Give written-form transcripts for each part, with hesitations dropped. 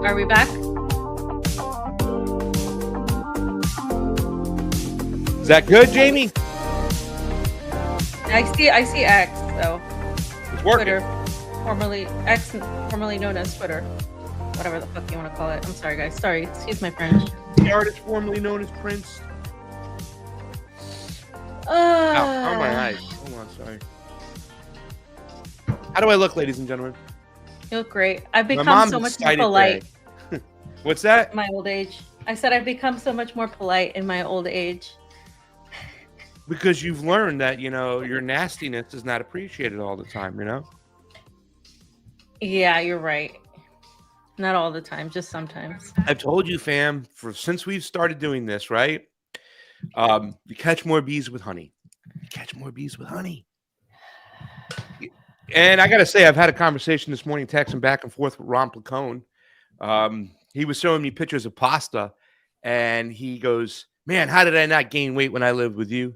Are we back? Is that good, Jayme? I see X, so It's working. Twitter, formerly X, formerly known as Twitter, whatever the fuck you want to call it. I'm sorry, guys. Sorry, excuse my French. The artist formerly known as Prince. Ow, my eyes. Hold on, sorry. How do I look, ladies and gentlemen? You look great. I've My become mom's so much more excited polite today. What's that? in my old age. I said I've become so much more polite in my old age. Because you've learned that, you know, your nastiness is not appreciated all the time, you know? Yeah, you're right. Not all the time, just sometimes. I've told you, fam, since we've started doing this, right? You catch more bees with honey. You catch more bees with honey. And I got to say, I've had a conversation this morning, texting back and forth with Ron Placone. He was showing me pictures of pasta, and he goes, man, how did I not gain weight when I lived with you?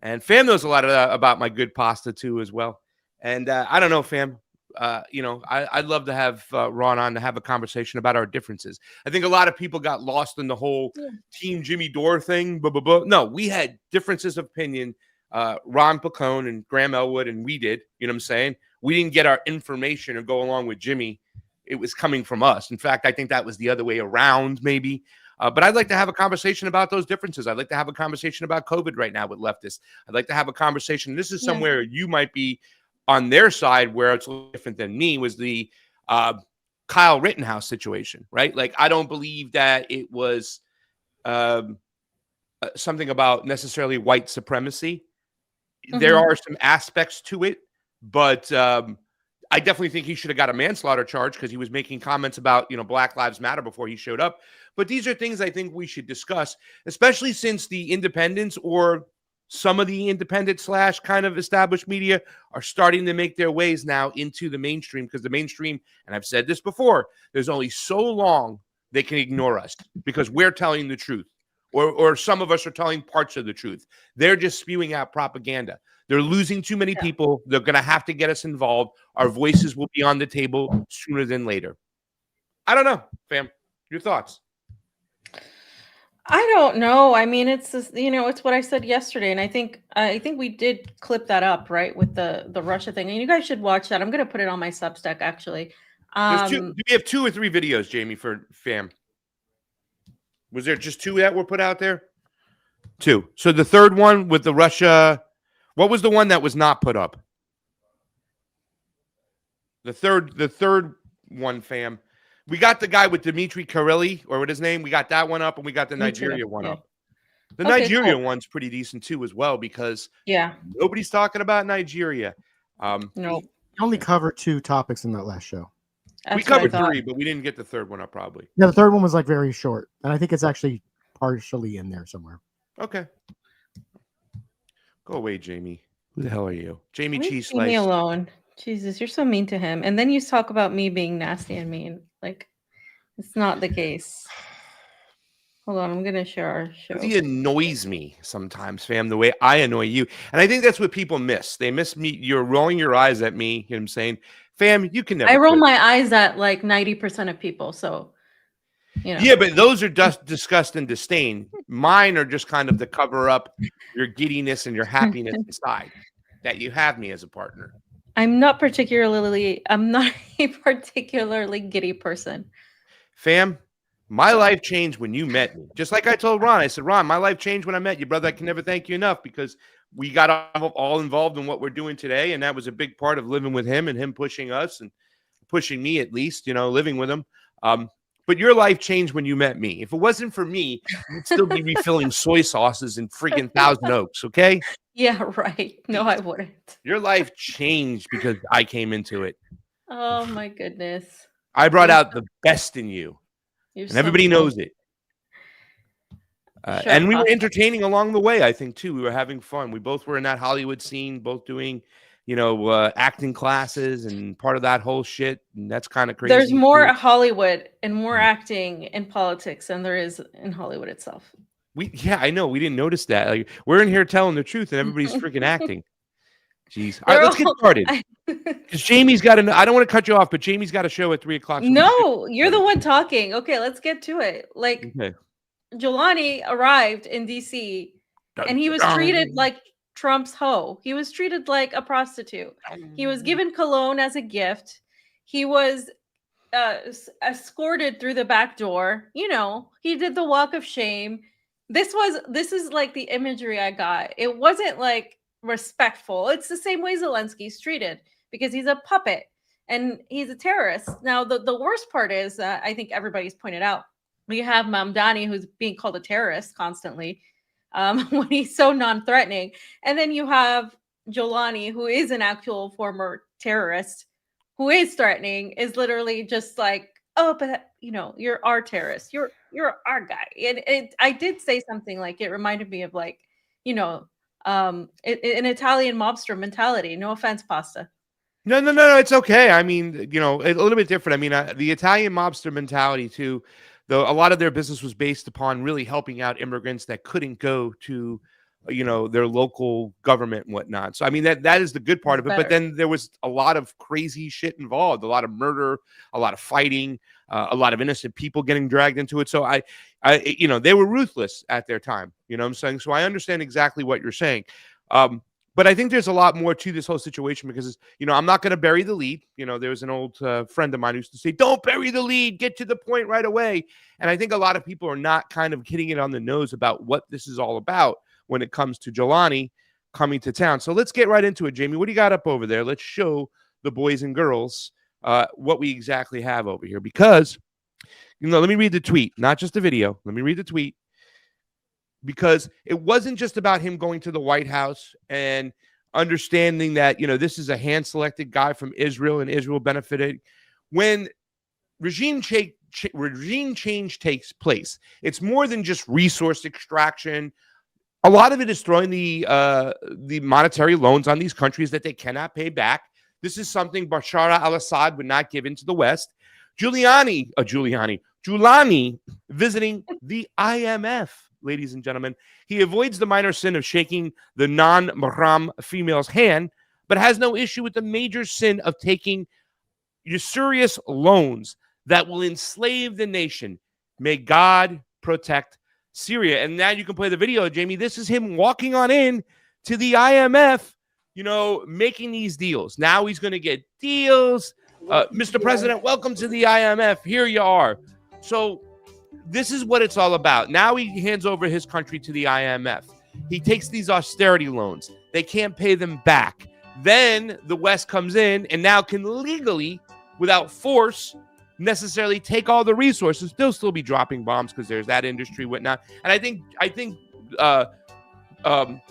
And fam knows a lot about my good pasta, too, as well. And I don't know, fam. You know, I'd love to have Ron on to have a conversation about our differences. I think a lot of people got lost in the whole Team Jimmy Dore thing. No, we had differences of opinion. Ron Placone and Graham Elwood, and we did. You know what I'm saying? We didn't get our information or go along with Jimmy. It was coming from us. In fact, I think that was the other way around, maybe. But I'd like to have a conversation about those differences. I'd like to have a conversation about COVID right now with leftists. I'd like to have a conversation. This is somewhere you might be on their side where it's a little different than me, was the Kyle Rittenhouse situation, right? Like, I don't believe that it was something about necessarily white supremacy. There are some aspects to it, but I definitely think he should have got a manslaughter charge because he was making comments about, you know, Black Lives Matter before he showed up. But these are things I think we should discuss, especially since the independents or some of the independent / kind of established media are starting to make their ways now into the mainstream, because the mainstream, and I've said this before, there's only so long they can ignore us because we're telling the truth. Or some of us are telling parts of the truth. They're just spewing out propaganda. They're losing too many people. They're going to have to get us involved. Our voices will be on the table sooner than later. I don't know, fam. Your thoughts? I don't know. I mean, it's just, you know, it's what I said yesterday, and I think we did clip that up, right, with the Russia thing. And you guys should watch that. I'm going to put it on my Substack, actually. Do we have 2 or 3 videos, Jayme, for fam? Was there just 2 that were put out there? 2. So the third one with the Russia, what was the one that was not put up? The third one, fam. We got the guy with Dmitry Kareli, or what his name. We got that one up, and we got the Nigeria one up. The Nigeria one's pretty decent too, as well, because nobody's talking about Nigeria. No, only covered 2 topics in that last show. That's we covered 3, but we didn't get the third one up, probably. Yeah, the third one was like very short, and I think it's actually partially in there somewhere. Okay. Go away, Jayme. Who the hell are you? Jayme Leave CheeseSlice. me alone. Jesus, you're so mean to him. And then you talk about me being nasty and mean. Like, it's not the case. Hold on, I'm going to share our show. He annoys me sometimes, fam, the way I annoy you. And I think that's what people miss. They miss me. You're rolling your eyes at me. You know what I'm saying? Fam, you can never. I roll my eyes at like 90% of people. So, you know. Yeah, but those are just disgust and disdain. Mine are just kind of to cover up your giddiness and your happiness inside that you have me as a partner. I'm not a particularly giddy person. Fam, my life changed when you met me. Just like I told Ron, I said, Ron, my life changed when I met you, brother. I can never thank you enough, because we got all involved in what we're doing today. And that was a big part of living with him and him pushing us and pushing me, at least, you know, living with him. But your life changed when you met me. If it wasn't for me, you'd still be refilling soy sauces in friggin' Thousand Oaks, okay? Yeah, right. No, I wouldn't. Your life changed because I came into it. Oh my goodness. I brought You're out the best in you, you're and so everybody funny. knows it. Sure, And we were pasta. entertaining along the way, I think, too. We were having fun. We both were in that Hollywood scene, both doing, acting classes and part of that whole shit. And that's kind of There's crazy, more too. Hollywood and more acting in politics than there is in Hollywood itself. I know. We didn't notice that. Like, we're in here telling the truth, and everybody's freaking acting. Jeez. All right, let's get started. Because Jamie's got I don't want to cut you off, but Jamie's got a show at 3:00. So No, you're the one talking. Okay, let's get to it. Like, okay. Julani arrived in DC and he was treated like Trump's hoe. He was treated like a prostitute. He was given cologne as a gift. He was escorted through the back door. He did the walk of shame. This is like the imagery I got. It wasn't like respectful. It's the same way Zelensky's treated because he's a puppet and he's a terrorist. Now, the worst part is that I think everybody's pointed out. We have Mamdani, who's being called a terrorist constantly when he's so non-threatening. And then you have Julani, who is an actual former terrorist, who is threatening, is literally just like, oh, but you're our terrorist. You're our guy. And I did say something like, it reminded me of like, an Italian mobster mentality. No offense, Pasta. No. It's okay. I mean, a little bit different. I mean, the Italian mobster mentality too, though a lot of their business was based upon really helping out immigrants that couldn't go to, their local government and whatnot. So, I mean, that is the good part of it. But then there was a lot of crazy shit involved, a lot of murder, a lot of fighting, a lot of innocent people getting dragged into it. So they were ruthless at their time. You know what I'm saying? So I understand exactly what you're saying. But I think there's a lot more to this whole situation because, I'm not going to bury the lead. There was an old friend of mine who used to say, don't bury the lead, get to the point right away. And I think a lot of people are not kind of hitting it on the nose about what this is all about when it comes to Julani coming to town. So let's get right into it, Jayme. What do you got up over there? Let's show the boys and girls what we exactly have over here. Because, let me read the tweet, not just the video. Let me read the tweet. Because it wasn't just about him going to the White House and understanding that, this is a hand-selected guy from Israel and Israel benefited. When regime change takes place, it's more than just resource extraction. A lot of it is throwing the monetary loans on these countries that they cannot pay back. This is something Bashar al-Assad would not give into the West. Julani visiting the IMF. Ladies and gentlemen, he avoids the minor sin of shaking the non-mahram female's hand, but has no issue with the major sin of taking usurious loans that will enslave the nation. May God protect Syria. And now you can play the video, Jayme. This is him walking on in to the IMF, making these deals. Now he's going to get deals. Mr. President, welcome to the IMF. Here you are. So this is what it's all about. Now he hands over his country to the IMF. He takes these austerity loans. They can't pay them back. Then the West comes in and now can legally, without force, necessarily take all the resources. They'll still be dropping bombs because there's that industry, whatnot. And I think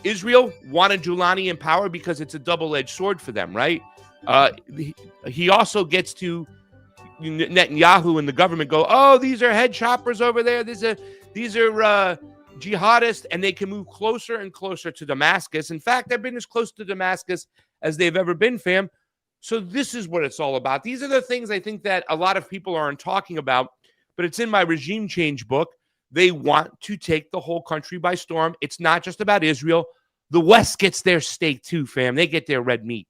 Israel wanted Julani in power because it's a double-edged sword for them, right? He also gets to Netanyahu and the government go, oh, these are head choppers over there. These are jihadists, and they can move closer and closer to Damascus. In fact, they've been as close to Damascus as they've ever been, fam. So this is what it's all about. These are the things I think that a lot of people aren't talking about, but it's in my regime change book. They want to take the whole country by storm. It's not just about Israel. The West gets their steak too, fam. They get their red meat.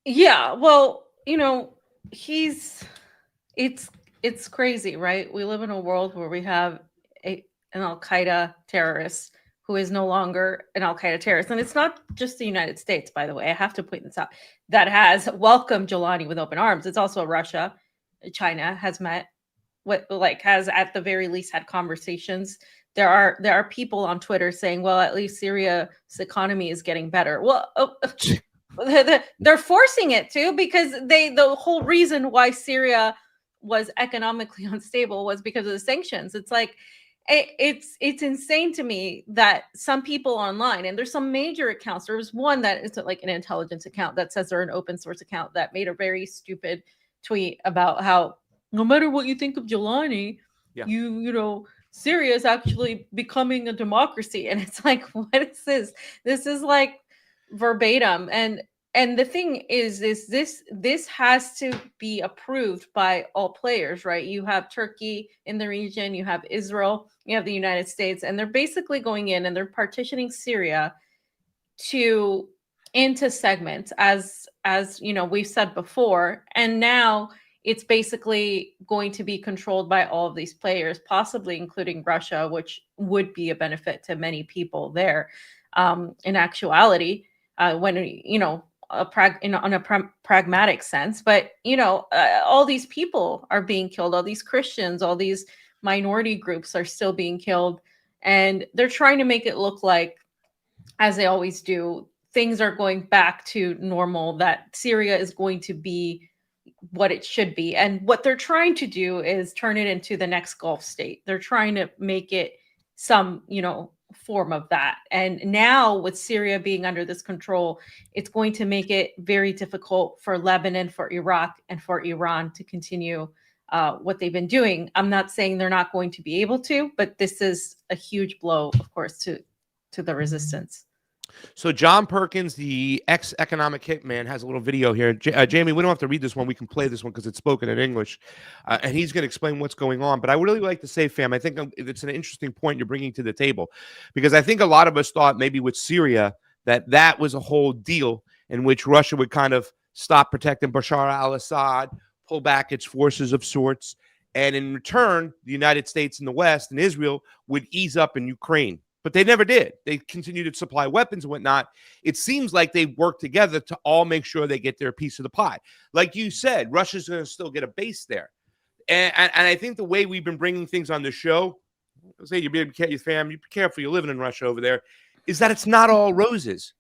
Yeah, well, it's crazy, right? We live in a world where we have an al-Qaeda terrorist who is no longer an al-Qaeda terrorist. And it's not just the United States, by the way. I have to point this out. That has welcomed Julani with open arms. It's also Russia. China has met, has at the very least had conversations. There are people on Twitter saying, well, at least Syria's economy is getting better. Well, they're forcing it to, because the whole reason why Syria was economically unstable was because of the sanctions. It's like it's insane to me that some people online, and there's some major accounts. There was one that is like an intelligence account that says they're an open source account that made a very stupid tweet about how no matter what you think of Julani, Yeah. you know, Syria is actually becoming a democracy. And it's like, what is this? This is like verbatim. And the thing is this has to be approved by all players, right? You have Turkey in the region, you have Israel, you have the United States, and they're basically going in and they're partitioning Syria into segments, as you know, we've said before. And now it's basically going to be controlled by all of these players, possibly including Russia, which would be a benefit to many people there. In actuality, when you know, on a pragmatic sense, but you know, all these people are being killed, all these Christians, all these minority groups are still being killed, and they're trying to make it look like, as they always do, things are going back to normal, that Syria is going to be what it should be. And what they're trying to do is turn it into the next Gulf state. They're trying to make it some, you know, form of that. And now with Syria being under this control, it's going to make it very difficult for Lebanon, for Iraq, and for Iran to continue what they've been doing. I'm not saying they're not going to be able to, but this is a huge blow, of course, to the resistance. So John Perkins, the ex-economic hitman, has a little video here. Jayme, we don't have to read this one. We can play this one because it's spoken in English. And he's going to explain what's going on. But I would really like to say, fam, I think it's an interesting point you're bringing to the table. Because I think a lot of us thought maybe with Syria that was a whole deal in which Russia would kind of stop protecting Bashar al-Assad, pull back its forces of sorts. And in return, the United States and the West and Israel would ease up in Ukraine. But they never did. They continued to supply weapons and whatnot. It seems like they work together to all make sure they get their piece of the pie. Like you said, Russia's going to still get a base there. And I think the way we've been bringing things on the show, say you be careful, you're living in Russia over there, is that it's not all roses.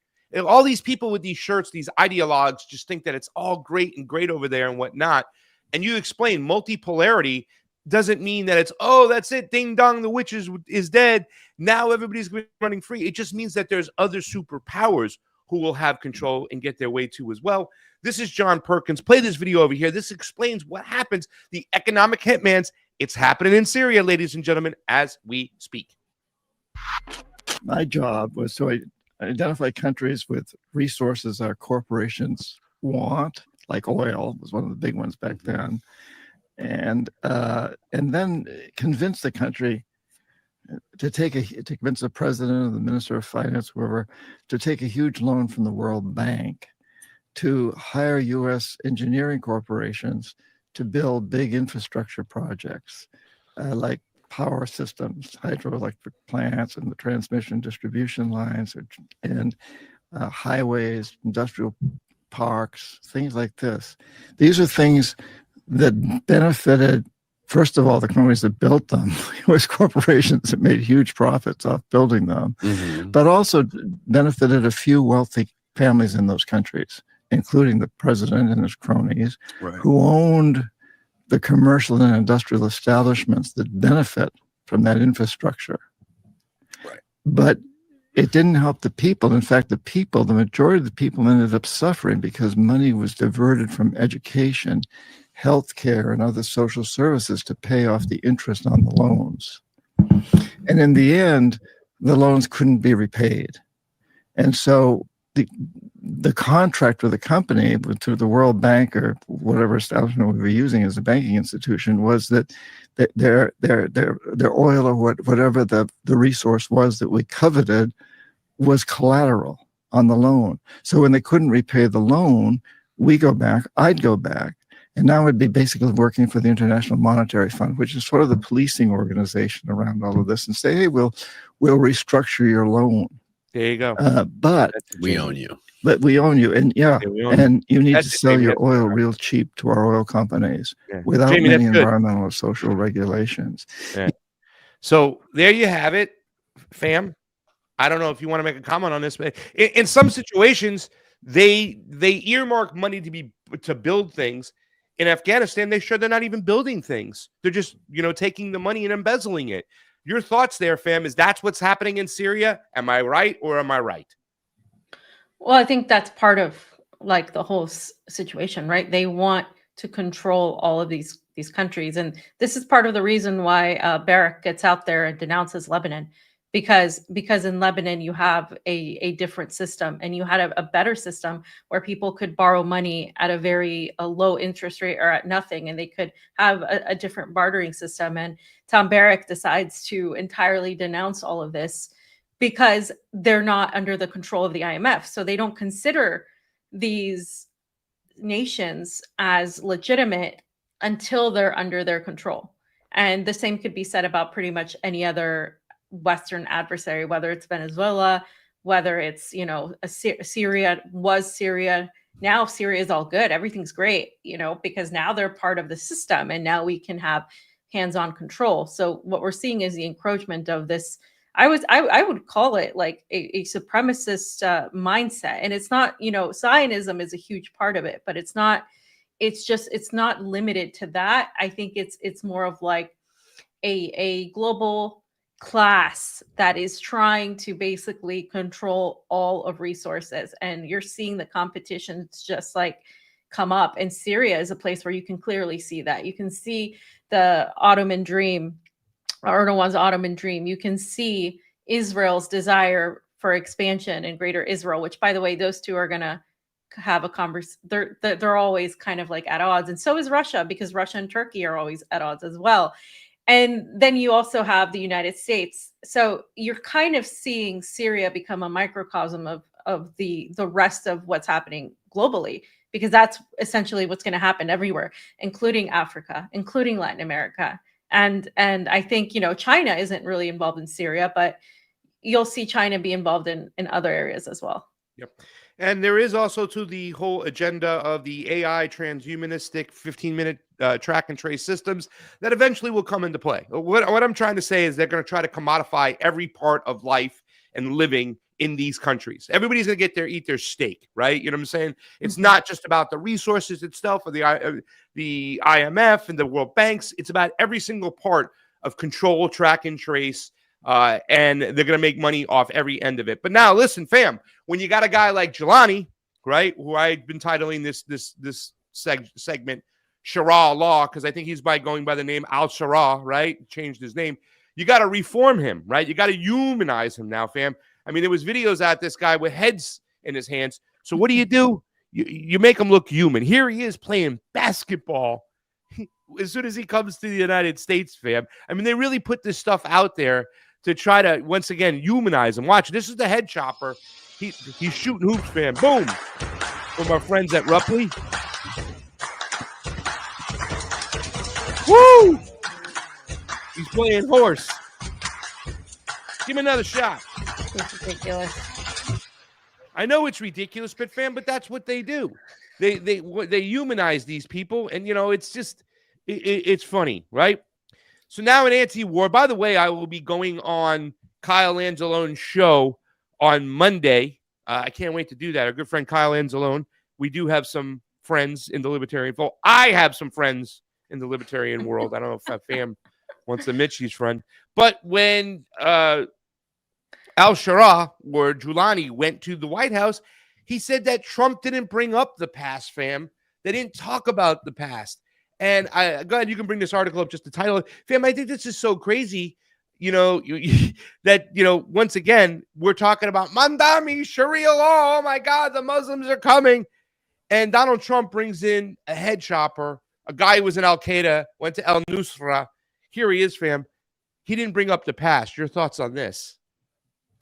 All these people with these shirts, these ideologues, just think that it's all great and great over there and whatnot. And you explain multipolarity doesn't mean that it's, oh, that's it, ding dong, the witch is dead. Now everybody's running free. It just means that there's other superpowers who will have control and get their way too as well. This is John Perkins. Play this video over here. This explains what happens. The economic hitmans. It's happening in Syria, ladies and gentlemen, as we speak. My job was to identify countries with resources our corporations want, like oil was one of the big ones back then. And then convince the country to convince the president or the minister of finance, whoever, to take a huge loan from the World Bank to hire U.S. engineering corporations to build big infrastructure projects like power systems, hydroelectric plants, and the transmission distribution lines, and highways, industrial parks, things like this. These are things that benefited, first of all, the companies that built them, U.S. corporations that made huge profits off building them, but also benefited a few wealthy families in those countries, including the president and his cronies, who owned the commercial and industrial establishments that benefit from that infrastructure. But it didn't help the people. In fact, the majority of the people ended up suffering because money was diverted from education, healthcare, and other social services to pay off the interest on the loans. And in the end, the loans couldn't be repaid. And so the contract with the company, to the World Bank or whatever establishment we were using as a banking institution, was that their oil or whatever the resource was that we coveted was collateral on the loan. So when they couldn't repay the loan, we go back, I'd go back, and now it'd be basically working for the International Monetary Fund, which is sort of the policing organization around all of this, and say, hey, we'll restructure your loan. There you go. But we own you. But we own you, and and you need to sell your oil right. real cheap to our oil companies without many environmental or social regulations. Yeah. So there you have it, fam. I don't know if you want to make a comment on this, but in some situations, They earmark money to build things. In Afghanistan, they're not even building things. They're just, taking the money and embezzling it. Your thoughts there, fam, is that's what's happening in Syria? Am I right or am I right? Well, I think that's part of like the whole situation, right? They want to control all of these countries, and this is part of the reason why Barrack gets out there and denounces Lebanon, because in Lebanon you have a different system, and you had a better system where people could borrow money at a low interest rate or at nothing, and they could have a different bartering system. And Tom Barrack decides to entirely denounce all of this because they're not under the control of the IMF. So they don't consider these nations as legitimate until they're under their control. And the same could be said about pretty much any other Western adversary, whether it's Venezuela, whether it's, Syria, now Syria is all good. Everything's great, because now they're part of the system and now we can have hands-on control. So what we're seeing is the encroachment of this. I would call it like a supremacist mindset. And it's not, Zionism is a huge part of it, but it's not limited to that. I think it's more of like a global class that is trying to basically control all of resources. And you're seeing the competitions just like come up. And Syria is a place where you can clearly see that. You can see the Ottoman dream, Erdogan's Ottoman dream. You can see Israel's desire for expansion in Greater Israel, which, by the way, those two are going to have a conversation. They're always kind of like at odds. And so is Russia, because Russia and Turkey are always at odds as well. And then you also have the United States. So you're kind of seeing Syria become a microcosm of the rest of what's happening globally, because that's essentially what's going to happen everywhere, including Africa, including Latin America. And I think, China isn't really involved in Syria, but you'll see China be involved in other areas as well. Yep. And there is also to the whole agenda of the AI transhumanistic 15-minute track and trace systems that eventually will come into play. What I'm trying to say is they're going to try to commodify every part of life and living in these countries. Everybody's going to eat their steak, right? You know what I'm saying? It's not just about the resources itself or the IMF and the World Banks. It's about every single part of control, track, and trace. And they're going to make money off every end of it. But now, listen, fam, when you got a guy like Julani, right, who I've been titling this segment Sharaa Law, because I think he's going by the name al-Sharaa, right? Changed his name. You got to reform him, right? You got to humanize him now, fam. I mean, there was videos out this guy with heads in his hands. So what do? You make him look human. Here he is playing basketball as soon as he comes to the United States, fam. I mean, they really put this stuff out there to try to, once again, humanize him. Watch, this is the head chopper. He's shooting hoops, fam. Boom. From our friends at Rupley. Woo! He's playing horse. Give him another shot. It's ridiculous. I know it's ridiculous, but that's what they do. They humanize these people, and it's just it's funny, right? So now in anti-war. By the way, I will be going on Kyle Angelone's show on Monday. I can't wait to do that. Our good friend Kyle Angelone. We do have some friends in the libertarian fold. I have some friends in the libertarian world. I don't know if that fam wants to admit she's friend, but when al-Sharaa or Julani went to the White House, he said that Trump didn't bring up the past, fam. They didn't talk about the past. And go ahead, you can bring this article up, just the title. Fam, I think this is so crazy, that, once again, we're talking about Mandami, Sharia law. Oh, my God, the Muslims are coming. And Donald Trump brings in a head chopper, a guy who was in Al-Qaeda, went to al-Nusra. Here he is, fam. He didn't bring up the past. Your thoughts on this?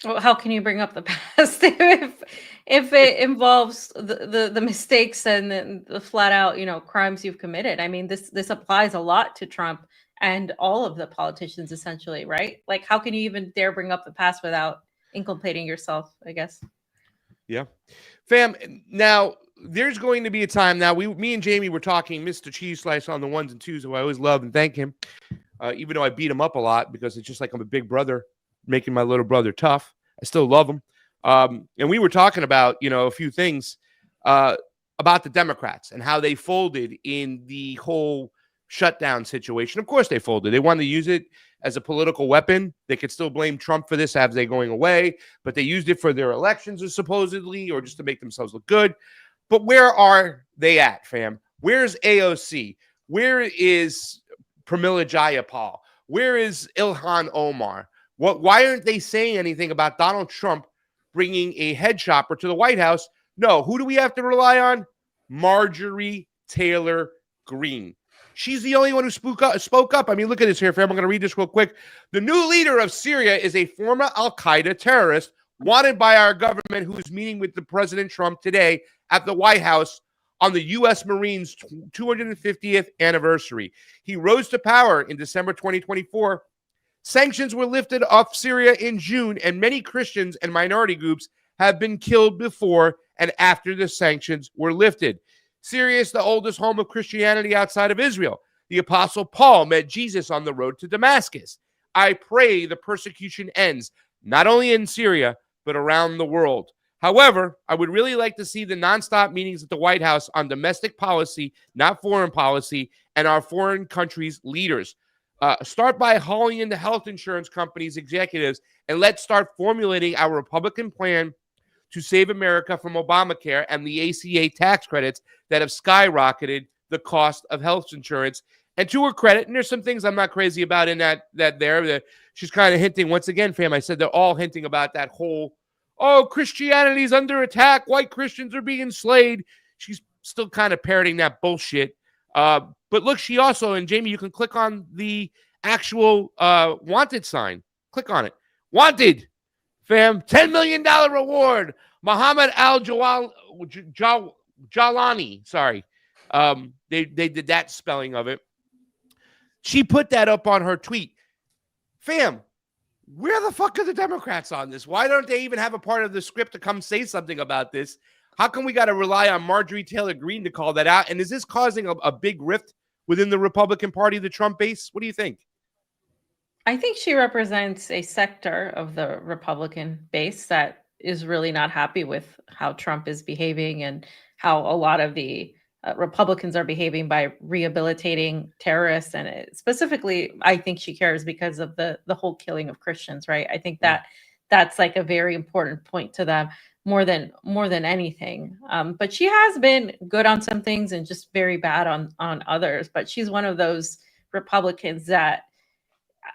Well, how can you bring up the past if it involves the mistakes and the flat out, crimes you've committed? I mean, this applies a lot to Trump and all of the politicians, essentially, right? Like, how can you even dare bring up the past without inculpating yourself, I guess? Yeah. Fam, now, there's going to be a time now. Me and Jayme were talking, Mr. CheeseSlice on the ones and twos, who I always love and thank him, even though I beat him up a lot because it's just like I'm a big brother making my little brother tough. I still love him. And we were talking about, a few things. about the Democrats and how they folded in the whole shutdown situation. Of course they folded. They wanted to use it as a political weapon. They could still blame Trump for this as they going away, but they used it for their elections, or supposedly, or just to make themselves look good. But where are they at, fam? Where's AOC? Where is Pramila Jayapal? Where is Ilhan Omar? Why aren't they saying anything about Donald Trump bringing a head shopper to the White House? No, who do we have to rely on? Marjorie Taylor Greene. She's the only one who spoke up. I mean, look at this here, fam. I'm going to read this real quick. The new leader of Syria is a former al-Qaeda terrorist wanted by our government, who is meeting with the President Trump today at the White House on the U.S. Marines' 250th anniversary. He rose to power in December 2024. Sanctions were lifted off Syria in June, and many Christians and minority groups have been killed before and after the sanctions were lifted. Syria is the oldest home of Christianity outside of Israel. The Apostle Paul met Jesus on the road to Damascus. I pray the persecution ends, not only in Syria, but around the world. However, I would really like to see the nonstop meetings at the White House on domestic policy, not foreign policy, and our foreign countries' leaders. Start by hauling in the health insurance companies' executives, and let's start formulating our Republican plan to save America from Obamacare and the ACA tax credits that have skyrocketed the cost of health insurance. And to her credit, and there's some things I'm not crazy about in that she's kind of hinting, once again, fam, I said they're all hinting about that whole, oh, Christianity's under attack, white Christians are being slayed. She's still kind of parroting that bullshit. But look, she also, and Jayme, you can click on the actual wanted sign. Click on it. Wanted, fam, $10 million reward. Muhammad al-Julani. Sorry. They did that spelling of it. She put that up on her tweet. Fam, where the fuck are the Democrats on this? Why don't they even have a part of the script to come say something about this? How come we got to rely on Marjorie Taylor Greene to call that out? And is this causing a big rift within the Republican Party, the Trump base? What do you think? I think she represents a sector of the Republican base that is really not happy with how Trump is behaving and how a lot of the Republicans are behaving by rehabilitating terrorists. And specifically, I think she cares because of the whole killing of Christians, right? I think that's like a very important point to them more than anything. But she has been good on some things and just very bad on others. But she's one of those Republicans that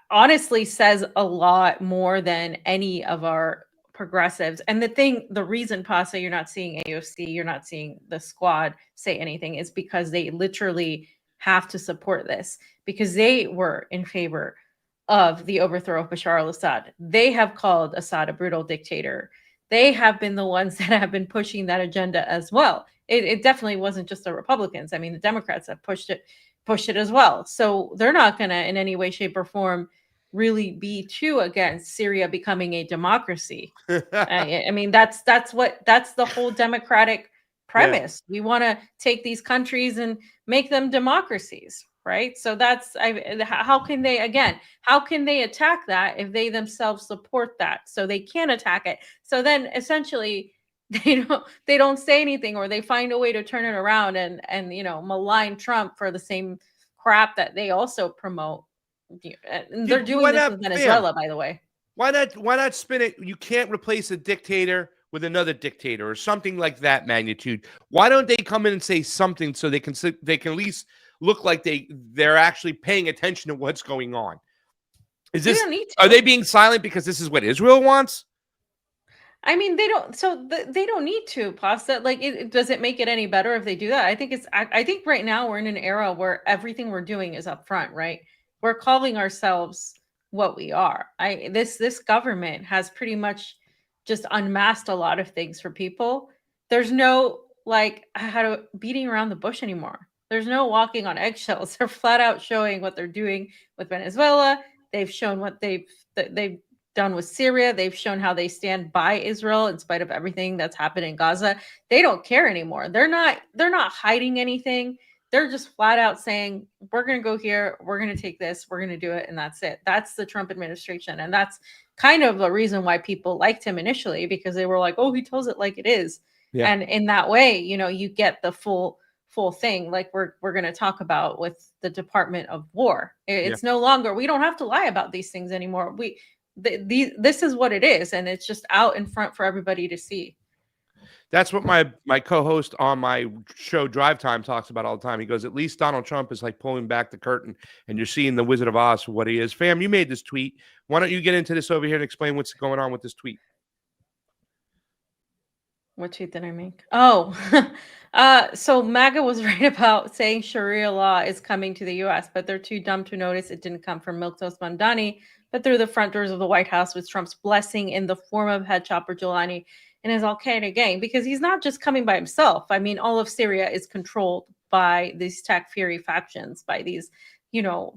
honestly says a lot more than any of our progressives. And the reason, Pasa, you're not seeing AOC, you're not seeing the squad say anything, is because they literally have to support this, because they were in favor of the overthrow of Bashar al-Assad. They have called Assad a brutal dictator. They have been the ones that have been pushing that agenda as well. It definitely wasn't just the Republicans. I mean, the Democrats have pushed it as well. So they're not going to in any way, shape, or form really be too against Syria becoming a democracy. I mean, that's the whole democratic premise. Yeah. We want to take these countries and make them democracies, right? So how can they attack that if they themselves support that? So they can't attack it. So then essentially they don't say anything, or they find a way to turn it around and malign Trump for the same crap that they also promote. And they're doing this in Venezuela, by the way. Why not spin it? You can't replace a dictator with another dictator or something like that magnitude. Why don't they come in and say something so they can at least look like they're actually paying attention to what's going on? Are they being silent because this is what Israel wants? I mean, they don't. So they don't need to, Pasta. Like, does it make it any better if they do that? I think right now we're in an era where everything we're doing is upfront, right? We're calling ourselves what we are. This government has pretty much just unmasked a lot of things for people. There's no beating around the bush anymore. There's no walking on eggshells. They're flat out showing what they're doing with Venezuela. They've shown what they've done with Syria. They've shown how they stand by Israel in spite of everything that's happened in Gaza. They don't care anymore. They're not hiding anything. They're just flat out saying, we're going to go here, we're going to take this, we're going to do it, and that's it. That's the Trump administration. And that's kind of the reason why people liked him initially, because they were like, oh, he tells it like it is. Yeah. And in that way, you get the full thing, like we're going to talk about with the Department of War. It's no longer, we don't have to lie about these things anymore. This is what it is, and it's just out in front for everybody to see. That's what my co-host on my show Drive Time talks about all the time. He goes, at least Donald Trump is like pulling back the curtain and you're seeing the Wizard of Oz for what he is. Fam, you made this tweet. Why don't you get into this over here and explain what's going on with this tweet? What tweet did I make? Oh, so MAGA was right about saying Sharia law is coming to the U.S., but they're too dumb to notice it didn't come from Milquetoast Mamdani, but through the front doors of the White House with Trump's blessing in the form of head chopper Julani and his al-Qaeda gang, because he's not just coming by himself. I mean, all of Syria is controlled by these Takfiri factions, by these,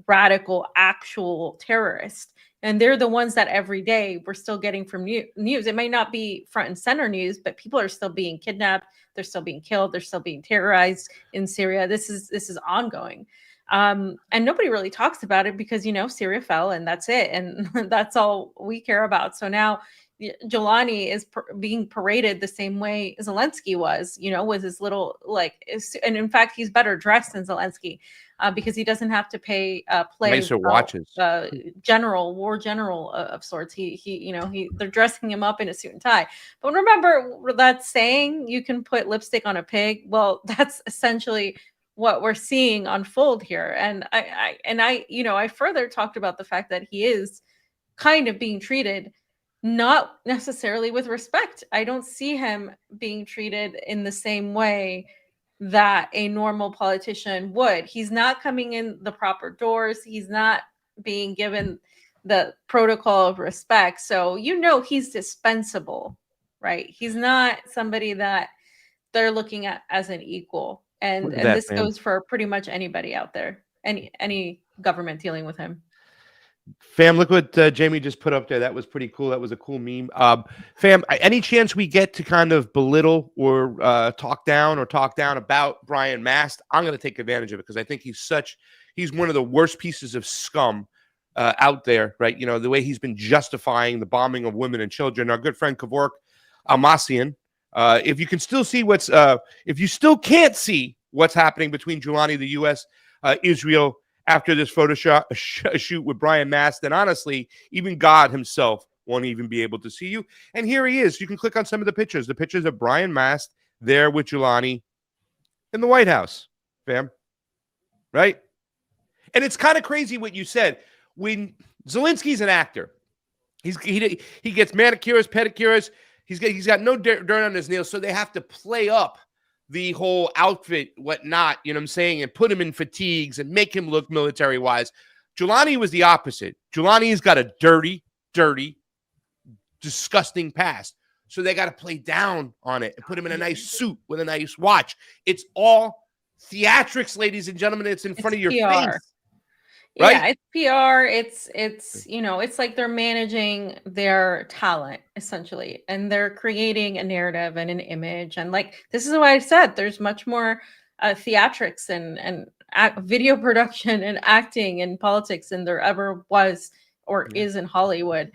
radical, actual terrorists. And they're the ones that every day we're still getting from news. It may not be front and center news, but people are still being kidnapped. They're still being killed. They're still being terrorized in Syria. This is ongoing. And nobody really talks about it because, Syria fell and that's it. And that's all we care about. So now Julani is being paraded the same way Zelensky was, with his little, and in fact, he's better dressed than Zelensky because he doesn't have to play nicer watches. War general of sorts. They're dressing him up in a suit and tie. But remember that saying, you can put lipstick on a pig. Well, that's essentially what we're seeing unfold here. And I further talked about the fact that he is kind of being treated not necessarily with respect. I don't see him being treated in the same way that a normal politician would. He's not coming in the proper doors. He's not being given the protocol of respect. So, he's dispensable, right? He's not somebody that they're looking at as an equal. And this goes for pretty much anybody out there, any government dealing with him. Fam, look what Jayme just put up there. That was pretty cool. That was a cool meme. Fam, any chance we get to kind of belittle or talk down about Brian Mast, I'm going to take advantage of it because I think he's one of the worst pieces of scum out there, right? The way he's been justifying the bombing of women and children. Our good friend Kevork Almassian, if you can still see if you still can't see what's happening between Julani, the U.S., Israel, after this photo shoot with Brian Mast, then honestly, even God himself won't even be able to see you. And here he is. You can click on some of the pictures of Brian Mast there with Julani in the White House, fam. Right? And it's kind of crazy what you said. When Zelensky's an actor, he gets manicures, pedicures. He's got no dirt on his nails, so they have to play up the whole outfit, whatnot, you know what I'm saying, and put him in fatigues and make him look military-wise. Julani was the opposite. Julani's got a dirty, disgusting past. So they got to play down on it and put him in a nice suit with a nice watch. It's all theatrics, ladies and gentlemen. It's in front of your PR. face. Right? Yeah, it's PR. It's like they're managing their talent essentially, and they're creating a narrative and an image. And this is why I said there's much more theatrics and video production and acting and politics than there ever was or is in Hollywood,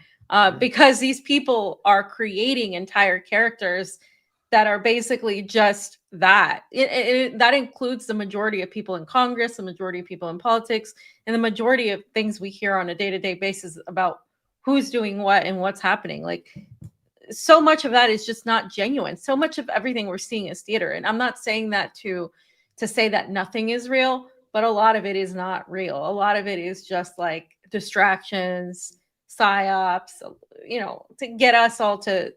because these people are creating entire characters that are basically just that. That includes the majority of people in Congress, the majority of people in politics, and the majority of things we hear on a day-to-day basis about who's doing what and what's happening. So much of that is just not genuine. So much of everything we're seeing is theater. And I'm not saying that to say that nothing is real, but a lot of it is not real. A lot of it is just distractions, psyops, to get us all to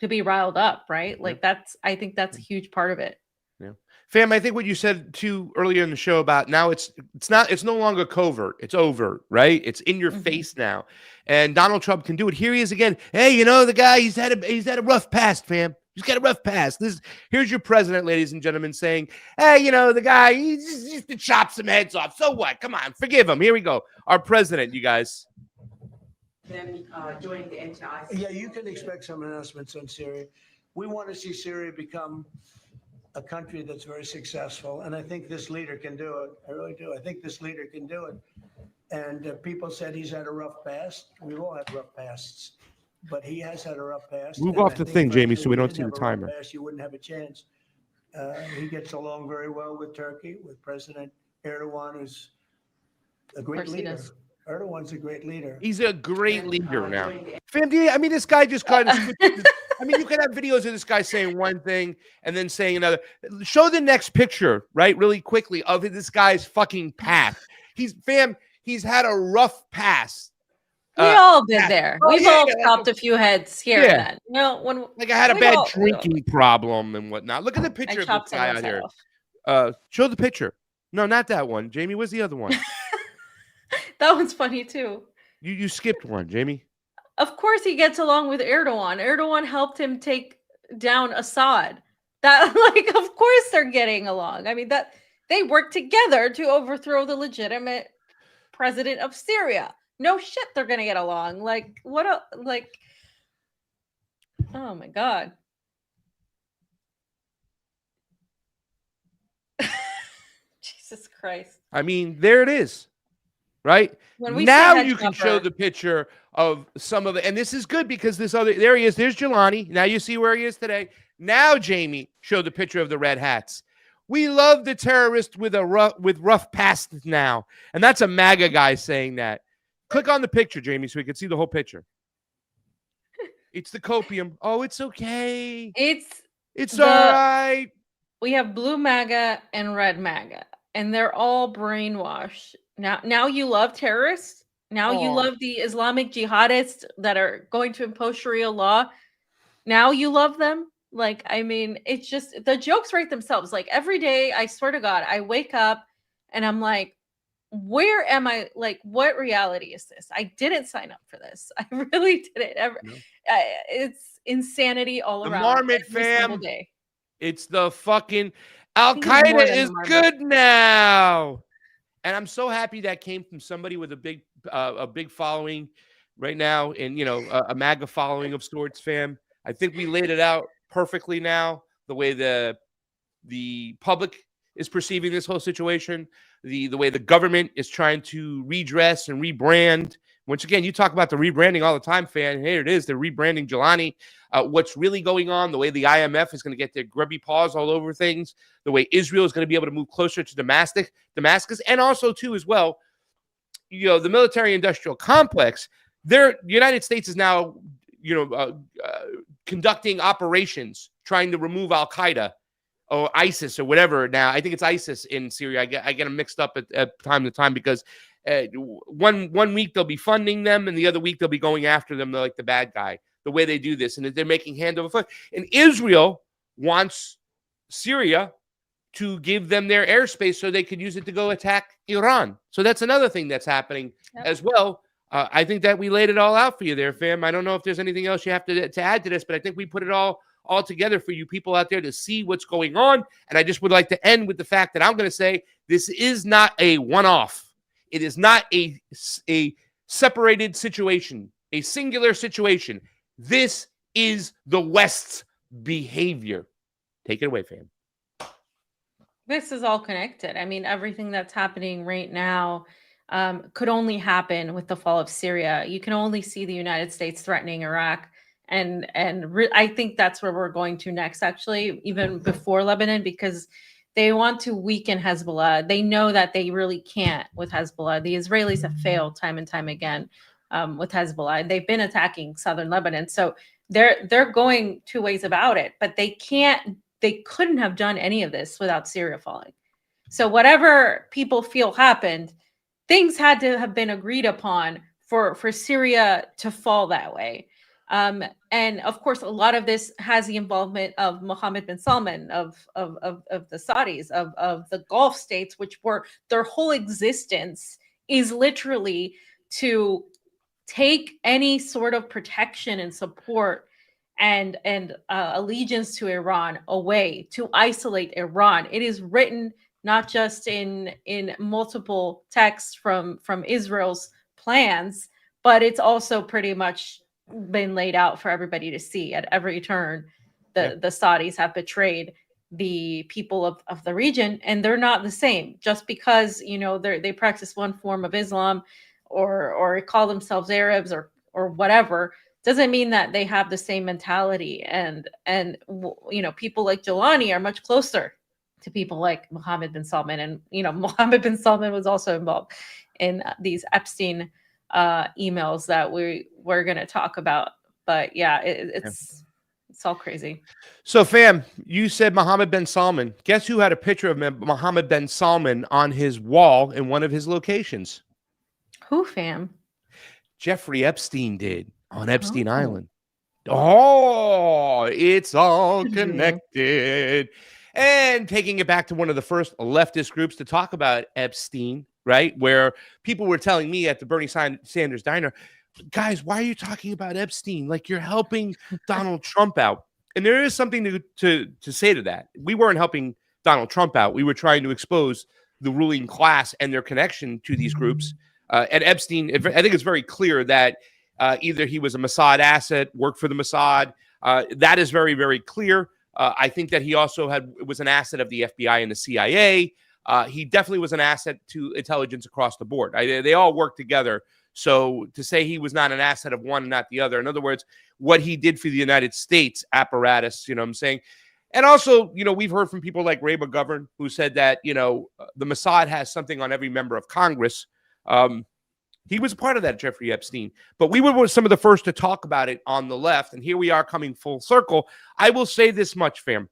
be riled up, right? I think that's a huge part of it. Yeah. Fam, I think what you said too earlier in the show about now it's no longer covert, it's overt, right? It's in your face now. And Donald Trump can do it. Here he is again. Hey, the guy, he's had a rough past, fam. He's got a rough past. Here's your president, ladies and gentlemen, saying, hey, the guy, he just to chop some heads off. So what? Come on, forgive him. Here we go. Our president, you guys. Then joining the NTI. Yeah, you can expect some announcements on Syria. We want to see Syria become a country that's very successful, and I think this leader can do it. I really do. I think this leader can do it. And people said he's had a rough past. We've all had rough pasts. but he has had a rough past. Move and off I the think, thing, Jayme, frankly, so we if don't he see the didn't have a rough timer. past, you wouldn't have a chance. He gets along very well with Turkey, with President Erdogan, who's a great course he leader. does. Erdogan's a great leader. He's a great leader now. joining the Fam, I mean, this guy just kind of switches. I mean, you can have videos of this guy saying one thing and then saying another. Show the next picture, right, really quickly, of this guy's fucking past. He's had a rough past. We all been there. Oh, We've yeah, all yeah, chopped a few heads here Yeah. and then. You know, when like I had a we bad all- drinking problem and whatnot. Look at the I picture of chopped this guy out someone's head here. off. Show the picture. No, not that one. Jayme, where's the other one? That one's funny too. You skipped one, Jayme. Of course, he gets along with Erdogan. Erdogan helped him take down Assad. That, like, of course, they're getting along. I mean, that they work together to overthrow the legitimate president of Syria. No shit, they're gonna get along. Like, what? Like, oh my god. Jesus Christ. I mean, there it is. Right? When we Now say head you can show chopper- the picture of some of it. And this is good because there he is. There's Julani. Now you see where he is today. Now, Jayme, show the picture of the red hats. We love the terrorist with rough past now. And that's a MAGA guy saying that. Click on the picture, Jayme, so we can see the whole picture. It's the copium. Oh, it's okay. It's the- all right. We have blue MAGA and red MAGA, and they're all brainwashed. Now you love terrorists. Now you Aw. love the Islamic jihadists that are going to impose Sharia law. Now you love them. Like, I mean, it's just the jokes write themselves. Like every day, I swear to God, I wake up and I'm like, where am I? Like, what reality is this? I didn't sign up for this. I really didn't. No. It's insanity all The around. marmot, every single fam. day. It's the fucking think it's more Al-Qaeda than the is marmot. good now. And I'm so happy that came from somebody with a big following right now, and a MAGA following of sorts, fam. I think we laid it out perfectly now, the way the public is perceiving this whole situation, the way the government is trying to redress and rebrand. Once again, you talk about the rebranding all the time, fan. Here it is. They're rebranding Julani. What's really going on, the way the IMF is going to get their grubby paws all over things, the way Israel is going to be able to move closer to Damascus, and also, too, as well, the military-industrial complex. The United States is now, conducting operations trying to remove Al-Qaeda or ISIS or whatever. Now, I think it's ISIS in Syria. I get them mixed up at time to time because one week they'll be funding them and the other week they'll be going after them. They're like the bad guy, the way they do this. And they're making hand over foot. And Israel wants Syria to give them their airspace so they could use it to go attack Iran. So that's another thing that's happening as well. I think that we laid it all out for you there, fam. I don't know if there's anything else you have to add to this, but I think we put it all together for you people out there to see what's going on. And I just would like to end with the fact that I'm going to say this is not a one-off. It is not a separated situation, a singular situation. This is the West's behavior. Take it away, fam. This is all connected. I mean, everything that's happening right now could only happen with the fall of Syria. You can only see the United States threatening Iraq. And I think that's where we're going to next, actually, even before Lebanon, because they want to weaken Hezbollah. They know that they really can't with Hezbollah. The Israelis have failed time and time again with Hezbollah. They've been attacking southern Lebanon. So they're going two ways about it, but they couldn't have done any of this without Syria falling. So whatever people feel happened, things had to have been agreed upon for Syria to fall that way. And of course, a lot of this has the involvement of Mohammed bin Salman, of the Saudis, of the Gulf states, which were their whole existence is literally to take any sort of protection and support and allegiance to Iran away, to isolate Iran. It is written not just in multiple texts from Israel's plans, but it's also pretty much been laid out for everybody to see at every turn. The Saudis have betrayed the people of the region, and they're not the same. Just because they practice one form of Islam or call themselves Arabs or whatever, doesn't mean that they have the same mentality. And people like Julani are much closer to people like Mohammed bin Salman. And, Mohammed bin Salman was also involved in these Epstein emails that we're going to talk about. But yeah, it's all crazy. So, fam, you said Mohammed bin Salman. Guess who had a picture of Mohammed bin Salman on his wall in one of his locations? Who, fam? Jeffrey Epstein did on Epstein Oh. Island. Oh, it's all connected. And taking it back to one of the first leftist groups to talk about Epstein, right? Where people were telling me at the Bernie Sanders diner, guys, why are you talking about Epstein? Like, you're helping Donald Trump out. And there is something to say to that. We weren't helping Donald Trump out. We were trying to expose the ruling class and their connection to these groups. And Epstein, I think it's very clear that either he was a Mossad asset, worked for the Mossad. That is very, very clear. I think that he also was an asset of the FBI and the CIA. He definitely was an asset to intelligence across the board. They all work together. So to say he was not an asset of one and not the other, in other words, what he did for the United States apparatus, you know what I'm saying? And also, we've heard from people like Ray McGovern, who said that, the Mossad has something on every member of Congress. He was a part of that, Jeffrey Epstein. But we were some of the first to talk about it on the left. And here we are coming full circle. I will say this much, fam.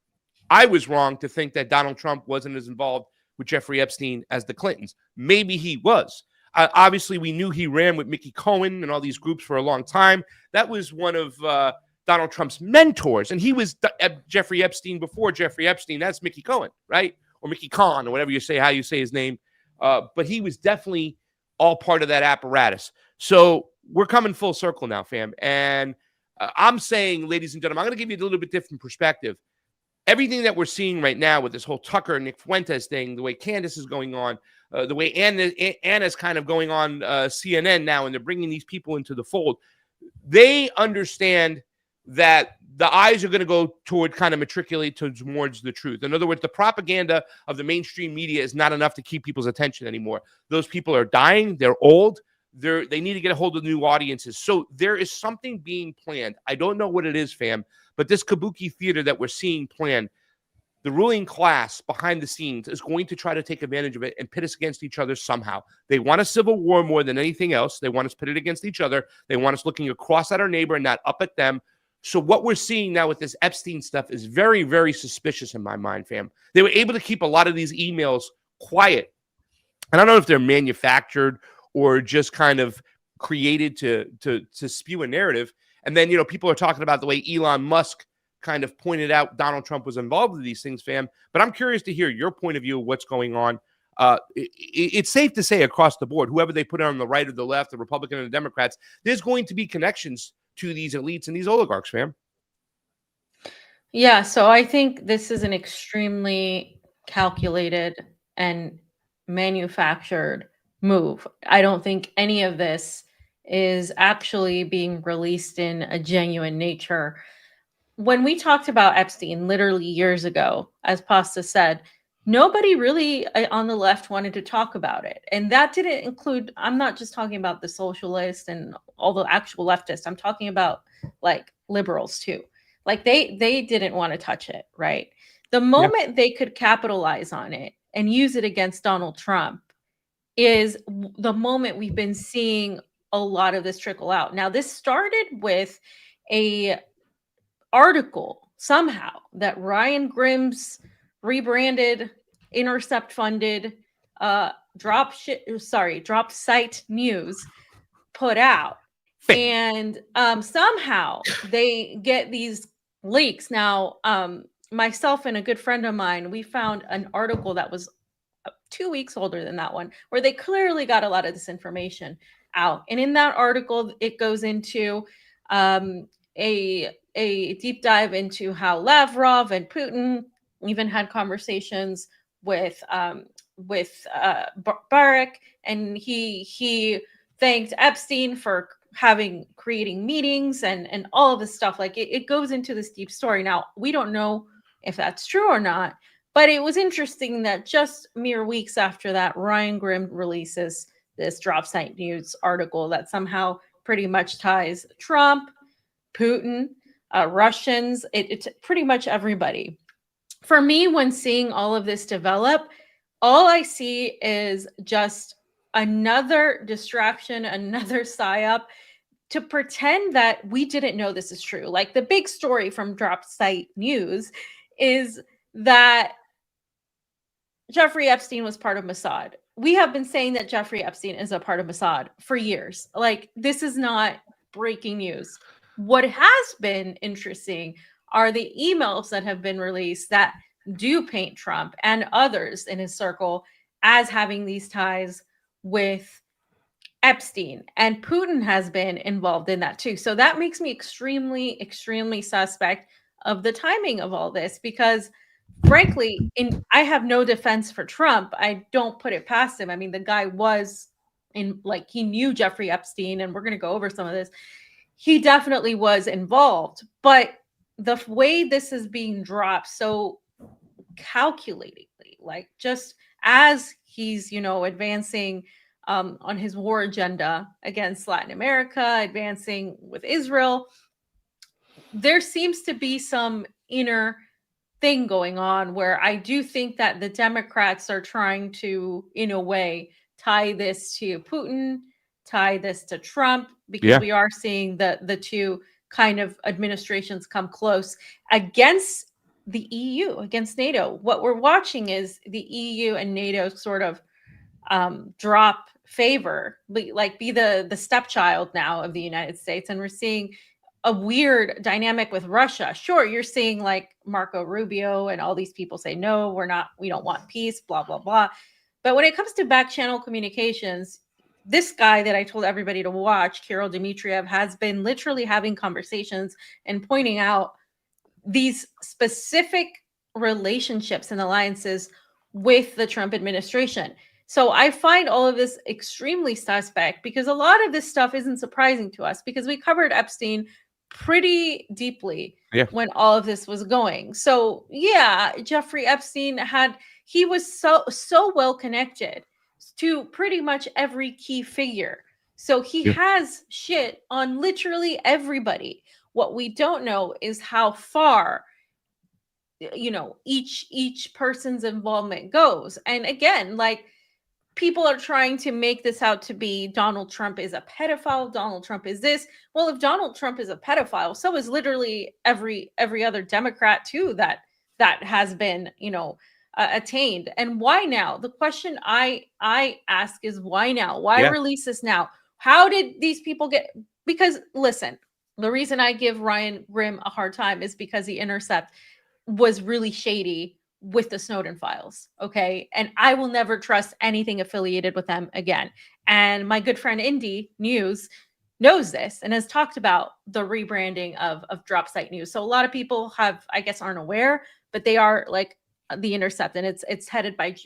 I was wrong to think that Donald Trump wasn't as involved with Jeffrey Epstein as the Clintons. Maybe he was. Obviously, we knew he ran with Mickey Cohen and all these groups for a long time. That was one of Donald Trump's mentors. And he was Jeffrey Epstein before Jeffrey Epstein. That's Mickey Cohen, right? Or Mickey Khan, or whatever you say, how you say his name. But he was definitely all part of that apparatus. So we're coming full circle now, fam. And I'm saying, ladies and gentlemen, I'm going to give you a little bit different perspective. Everything that we're seeing right now with this whole Tucker and Nick Fuentes thing, the way Candace is going on, the way Anna's kind of going on CNN now, and they're bringing these people into the fold, they understand that the eyes are going to go toward kind of matriculate towards the truth. In other words, the propaganda of the mainstream media is not enough to keep people's attention anymore. Those people are dying. They're old. They need to get a hold of new audiences. So there is something being planned. I don't know what it is, fam, but this kabuki theater that we're seeing planned, the ruling class behind the scenes is going to try to take advantage of it and pit us against each other somehow. They want a civil war more than anything else. They want us pitted against each other. They want us looking across at our neighbor and not up at them. So what we're seeing now with this Epstein stuff is very, very suspicious in my mind, fam. They were able to keep a lot of these emails quiet. And I don't know if they're manufactured or just kind of created to spew a narrative. And then, people are talking about the way Elon Musk kind of pointed out Donald Trump was involved with these things, fam. But I'm curious to hear your point of view of what's going on. It's safe to say across the board, whoever they put on the right or the left, the Republican and the Democrats, there's going to be connections to these elites and these oligarchs, fam. Yeah, so I think this is an extremely calculated and manufactured move. I don't think any of this is actually being released in a genuine nature. When we talked about Epstein literally years ago, as Pasta said, nobody really on the left wanted to talk about it. And that didn't include, I'm not just talking about the socialists and all the actual leftists. I'm talking about like liberals too. Like they didn't want to touch it, right? The moment they could capitalize on it and use it against Donald Trump is the moment we've been seeing a lot of this trickle out. Now, this started with a article somehow that Ryan Grimm's rebranded, Intercept funded, Drop Site News put out. And somehow they get these leaks. Now, myself and a good friend of mine, we found an article that was 2 weeks older than that one, where they clearly got a lot of this information out. And in that article, it goes into a deep dive into how Lavrov and Putin even had conversations with Barak, and he thanked Epstein for creating meetings and all of this stuff. Like it goes into this deep story. Now, we don't know if that's true or not, but it was interesting that just mere weeks after that, Ryan Grimm releases this Drop Site News article that somehow pretty much ties Trump, Putin, Russians, it's pretty much everybody. For me, when seeing all of this develop, all I see is just another distraction, another psyop to pretend that we didn't know this is true. Like the big story from Drop Site News is that Jeffrey Epstein was part of Mossad. We have been saying that Jeffrey Epstein is a part of Mossad for years. Like, this is not breaking news. What has been interesting are the emails that have been released that do paint Trump and others in his circle as having these ties with Epstein. And Putin has been involved in that too. So that makes me extremely, extremely suspect of the timing of all this, because frankly, I have no defense for Trump. I don't put it past him. I mean, the guy was he knew Jeffrey Epstein, and we're going to go over some of this. He definitely was involved, but the way this is being dropped so calculatingly, like just as he's, advancing on his war agenda against Latin America, advancing with Israel, there seems to be some inner thing going on where I do think that the Democrats are trying to, in a way, tie this to Putin, tie this to Trump, because we are seeing the two kind of administrations come close against the EU, against NATO. What we're watching is the EU and NATO sort of drop favor, be the stepchild now of the United States, and we're seeing a weird dynamic with Russia. Sure, you're seeing like Marco Rubio and all these people say, no, we don't want peace, blah, blah, blah. But when it comes to back channel communications, this guy that I told everybody to watch, Kirill Dmitriev, has been literally having conversations and pointing out these specific relationships and alliances with the Trump administration. So I find all of this extremely suspect, because a lot of this stuff isn't surprising to us, because we covered Epstein pretty deeply when all of this was going. So yeah, Jeffrey Epstein he was so well connected to pretty much every key figure. So he has shit on literally everybody. What we don't know is how far each person's involvement goes. And again, like, people are trying to make this out to be Donald Trump is a pedophile. Donald Trump is this. Well, if Donald Trump is a pedophile, so is literally every other Democrat too that has been, attained. And why now? The question I ask is why now? Why release this now? How did these people get? Because listen, the reason I give Ryan Grimm a hard time is because The Intercept was really shady with the Snowden files. Okay. And I will never trust anything affiliated with them again. And my good friend Indy News knows this and has talked about the rebranding of Drop Site News. So a lot of people aren't aware, but they are like The Intercept, and it's headed by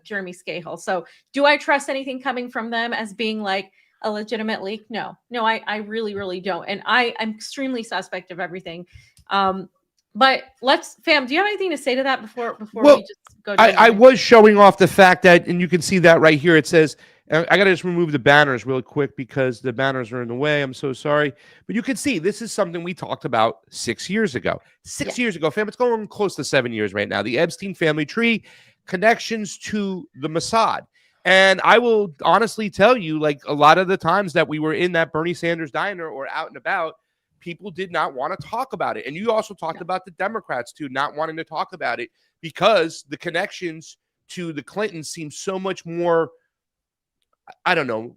Jeremy Scahill. So do I trust anything coming from them as being like a legitimate leak? No, I really, really don't. And I'm extremely suspect of everything. But fam, do you have anything to say to that before we just go? I was showing off the fact that, and you can see that right here. It says, I got to just remove the banners really quick because the banners are in the way. I'm so sorry. But you can see this is something we talked about 6 years ago. 6 years ago, fam. It's going close to 7 years right now. The Epstein family tree, connections to the Mossad. And I will honestly tell you, like, a lot of the times that we were in that Bernie Sanders diner or out and about, people did not want to talk about it. And you also talked about the Democrats too, not wanting to talk about it because the connections to the Clintons seem so much more, I don't know,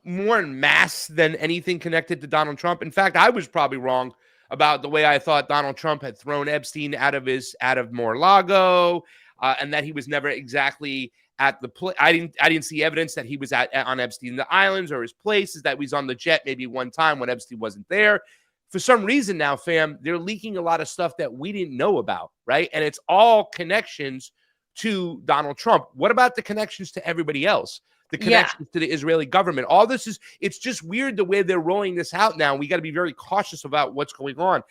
more en masse than anything connected to Donald Trump. In fact, I was probably wrong about the way I thought Donald Trump had thrown Epstein out of Mar-a-Lago, and that he was never exactly at the place. I didn't see evidence that he was on Epstein the Islands or his place, is that he was on the jet maybe one time when Epstein wasn't there. For some reason now, fam, they're leaking a lot of stuff that we didn't know about, right? And it's all connections to Donald Trump. What about the connections to everybody else? The connections to the Israeli government? All this it's just weird the way they're rolling this out now. We got to be very cautious about what's going on.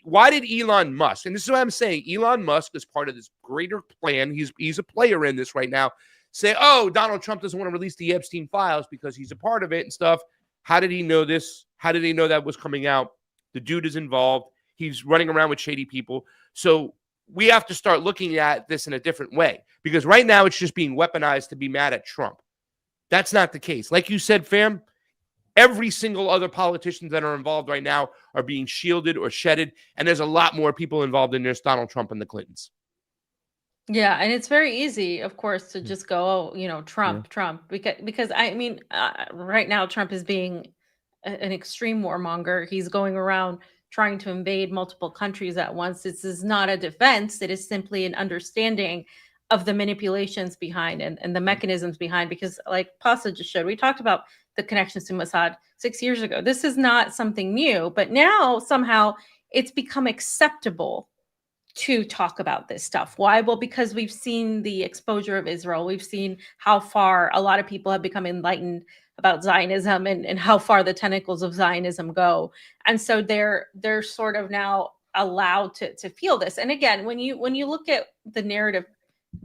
Why did Elon Musk, and this is what I'm saying, Elon Musk is part of this greater plan, he's a player in this right now, say, oh, Donald Trump doesn't want to release the Epstein files because he's a part of it and stuff. How did he know this? How did he know that was coming out? The dude is involved. He's running around with shady people. So we have to start looking at this in a different way, because right now it's just being weaponized to be mad at Trump. That's not the case. Like you said, fam, every single other politician that are involved right now are being shielded or shedded. And there's a lot more people involved in this, Donald Trump and the Clintons. Yeah, and it's very easy, of course, to just go, oh, you know, Trump, Trump, because I mean, right now Trump is being an extreme warmonger. He's going around trying to invade multiple countries at once. This is not a defense. It is simply an understanding of the manipulations behind and the mechanisms behind. Because, like Pasta just showed, we talked about the connections to Mossad 6 years ago. This is not something new, but now somehow it's become acceptable to talk about this stuff. Why? Well, because we've seen the exposure of Israel. We've seen how far a lot of people have become enlightened about Zionism and how far the tentacles of Zionism go. And so they're sort of now allowed to feel this. And again, when you look at the narrative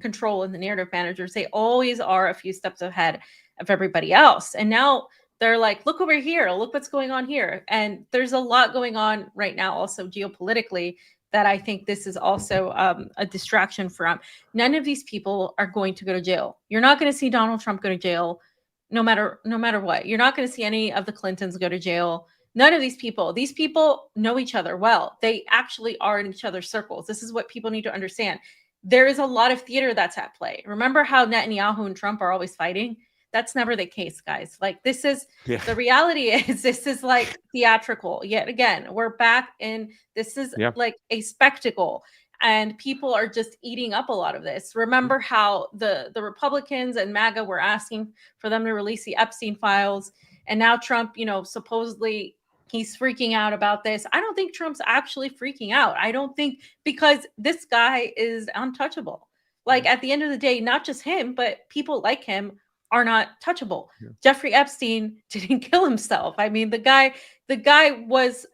control and the narrative managers, they always are a few steps ahead of everybody else. And now they're like, look over here, look what's going on here. And there's a lot going on right now also geopolitically that I think this is also a distraction from. None of these people are going to go to jail. You're not going to see Donald Trump go to jail, no matter what. You're not going to see any of the Clintons go to jail. None of these people know each other well. They actually are in each other's circles. This is what people need to understand. There is a lot of theater that's at play. Remember how Netanyahu and Trump are always fighting? That's never the case, guys. Like, this is the reality is this is like theatrical. Yet again, we're back in this is like a spectacle, and people are just eating up a lot of this. Remember how the Republicans and MAGA were asking for them to release the Epstein files, and now Trump, you know, supposedly he's freaking out about this. I don't think Trump's actually freaking out. I don't think, because this guy is untouchable. Like, at the end of the day, not just him, but people like him are not touchable. Jeffrey Epstein didn't kill himself. I mean, the guy was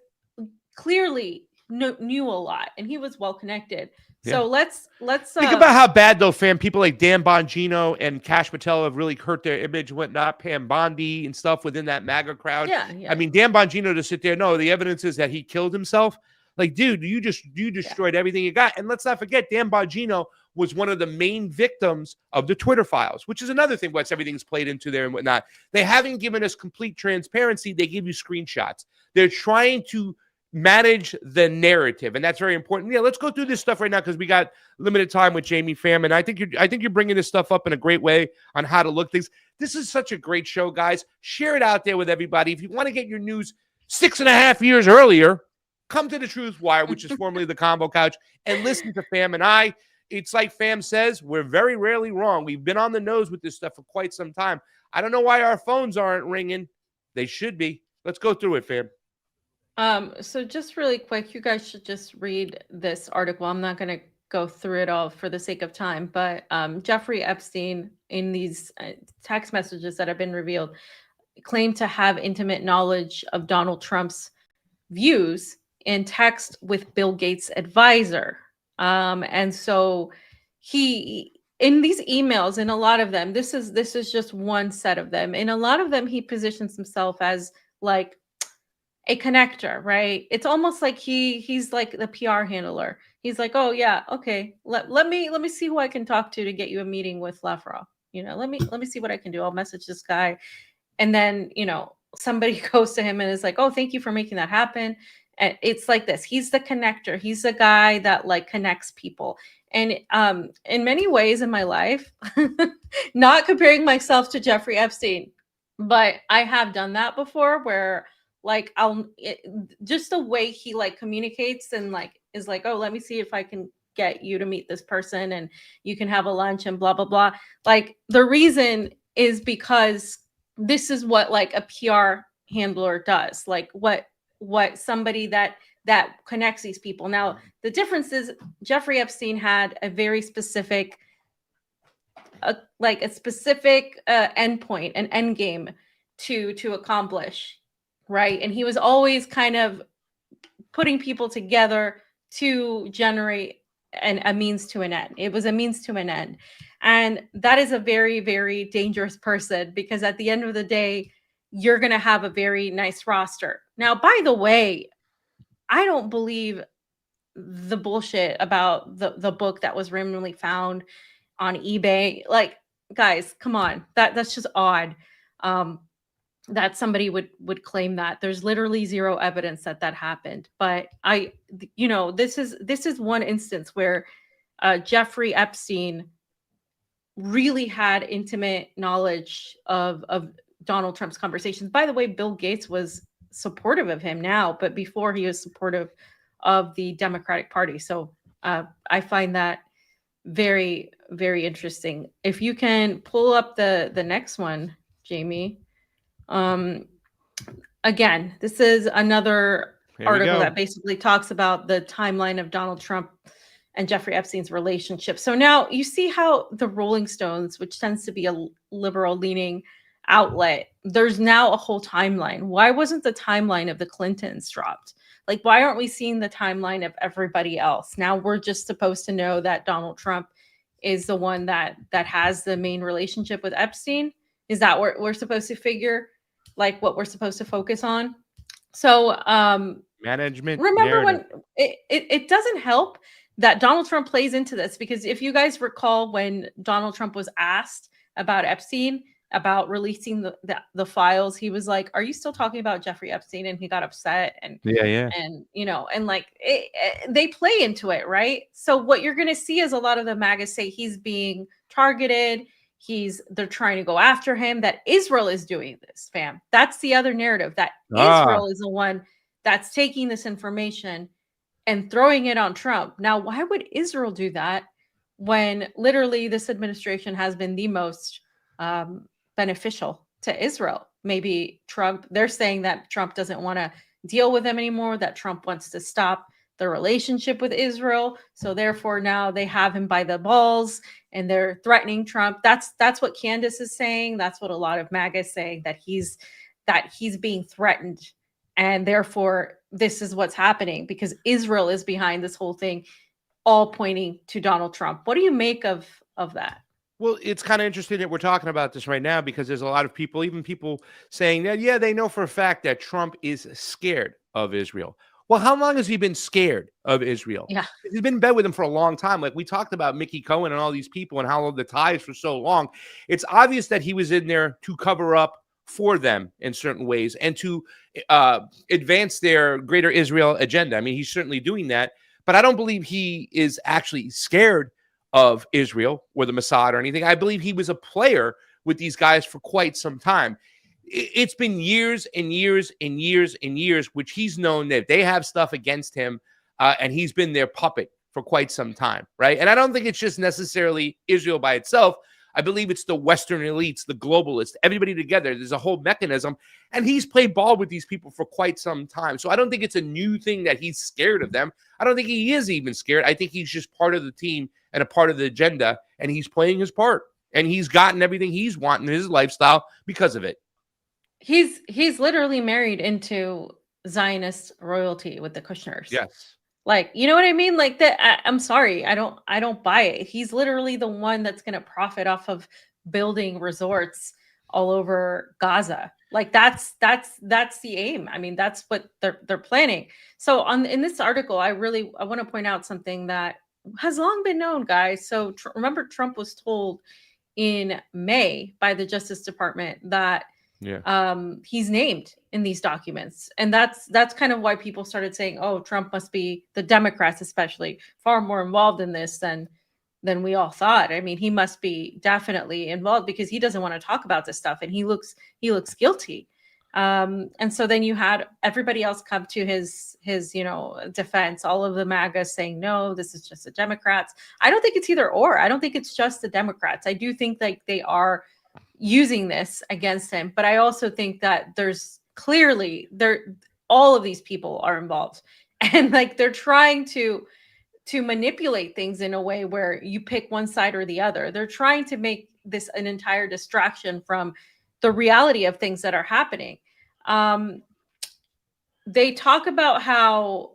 clearly knew a lot, and he was well connected. So let's think about how bad though, fam. People like Dan Bongino and Kash Patel have really hurt their image, whatnot. Pam Bondi and stuff within that MAGA crowd. I mean, Dan Bongino to sit there, no, the evidence is that he killed himself. Like, dude, you destroyed everything you got. And let's not forget, Dan Bongino was one of the main victims of the Twitter files, which is another thing. What's everything's played into there and whatnot. They haven't given us complete transparency. They give you screenshots. They're trying to manage the narrative, and that's very important. Yeah, let's go through this stuff right now because we got limited time with Jayme, fam, and I think you're bringing this stuff up in a great way on how to look things. This is such a great show, guys. Share it out there with everybody. If you want to get your news 6.5 years earlier, come to the TruthWire, which is formerly the Convo Couch, and listen to Fam and I. It's like Fam says, we're very rarely wrong. We've been on the nose with this stuff for quite some time. I don't know why our phones aren't ringing. They should be. Let's go through it, Fam. So just really quick, you guys should just read this article. I'm not going to go through it all for the sake of time, but Jeffrey Epstein, in these text messages that have been revealed, claimed to have intimate knowledge of Donald Trump's views in text with Bill Gates' advisor. And so he, in these emails, in a lot of them, this is just one set of them. In a lot of them, he positions himself as like a connector, right? It's almost like he's like the PR handler. He's like, oh yeah, okay, let me see who I can talk to get you a meeting with Lavrov. You know, let me see what I can do. I'll message this guy, and then, you know, somebody goes to him and is like, oh, thank you for making that happen. And it's like this. He's the connector. He's the guy that like connects people. And in many ways in my life, not comparing myself to Jeffrey Epstein, but I have done that before, where like just the way he like communicates and like is like, oh, let me see if I can get you to meet this person and you can have a lunch and blah blah blah. Like, the reason is because this is what like a PR handler does. Like what somebody that connects these people. Now, the difference is Jeffrey Epstein had a very specific, endpoint, an end game to accomplish, right? And he was always kind of putting people together to generate a means to an end. It was a means to an end. And that is a very, very dangerous person, because at the end of the day, you're going to have a very nice roster. Now, by the way, I don't believe the bullshit about the book that was randomly found on eBay. Like, guys, come on. That's just odd. Um, that somebody would claim that. There's literally zero evidence that that happened. But this is one instance where Jeffrey Epstein really had intimate knowledge of Donald Trump's conversations. By the way, Bill Gates was supportive of him now, but before he was supportive of the Democratic Party. So I find that very, very interesting. If you can pull up the next one, Jayme. Again, this is another Here we article go. that basically talks about the timeline of Donald Trump and Jeffrey Epstein's relationship. So now you see how the Rolling Stones, which tends to be a liberal leaning outlet, there's now a whole timeline. Why wasn't the timeline of the Clintons dropped? Like, why aren't we seeing the timeline of everybody else? Now we're just supposed to know that Donald Trump is the one that has the main relationship with Epstein. Is that what we're supposed to figure? Like, what we're supposed to focus on? So Management. remember narrative. when it doesn't help that Donald Trump plays into this, because if you guys recall when Donald Trump was asked about Epstein, about releasing the files, he was like, "Are you still talking about Jeffrey Epstein?" And he got upset, and Yeah. and like they play into it, right? So what you're going to see is a lot of the MAGA say he's being targeted. They're trying to go after him, that Israel is doing this, fam. That's the other narrative, that Israel is the one that's taking this information and throwing it on Trump. Now, why would Israel do that when literally this administration has been the most beneficial to Israel? Maybe Trump, they're saying that Trump doesn't want to deal with them anymore, that Trump wants to stop the relationship with Israel. So therefore now they have him by the balls and they're threatening Trump. That's what Candace is saying. That's what a lot of MAGA is saying, that he's being threatened. And therefore this is what's happening because Israel is behind this whole thing, all pointing to Donald Trump. What do you make of that? Well, it's kind of interesting that we're talking about this right now because there's a lot of people, even people saying that, yeah, they know for a fact that Trump is scared of Israel. Well, how long has he been scared of Israel? Yeah. He's been in bed with him for a long time. Like we talked about Mickey Cohen and all these people and how the ties for so long. It's obvious that he was in there to cover up for them in certain ways and to advance their greater Israel agenda. I mean, he's certainly doing that, but I don't believe he is actually scared of Israel or the Mossad or anything. I believe he was a player with these guys for quite some time. It's been years and years and years and years, which he's known that they have stuff against him, and he's been their puppet for quite some time, right? And I don't think it's just necessarily Israel by itself. I believe it's the Western elites, the globalists, everybody together. There's a whole mechanism, and he's played ball with these people for quite some time. So I don't think it's a new thing that he's scared of them. I don't think he is even scared. I think he's just part of the team and a part of the agenda, and he's playing his part, and he's gotten everything he's wanting in his lifestyle because of it. He's literally married into Zionist royalty with the Kushners. Yes. Like, you know what I mean? Like that. I'm sorry. I don't buy it. He's literally the one that's going to profit off of building resorts all over Gaza. Like that's the aim. I mean, that's what they're planning. So in this article, I want to point out something that has long been known, guys. So remember, Trump was told in May by the Justice Department that he's named in these documents, and that's kind of why people started saying, "Oh, Trump must be, the Democrats especially, far more involved in this than we all thought." I mean, he must be definitely involved because he doesn't want to talk about this stuff, and he looks guilty. And so then you had everybody else come to his defense. All of the MAGA saying, "No, this is just the Democrats." I don't think it's either or. I don't think it's just the Democrats. I do think like they are using this against him, but I also think that there's clearly all of these people are involved, and like they're trying to manipulate things in a way where you pick one side or the other. They're trying to make this an entire distraction from the reality of things that are happening. They talk about how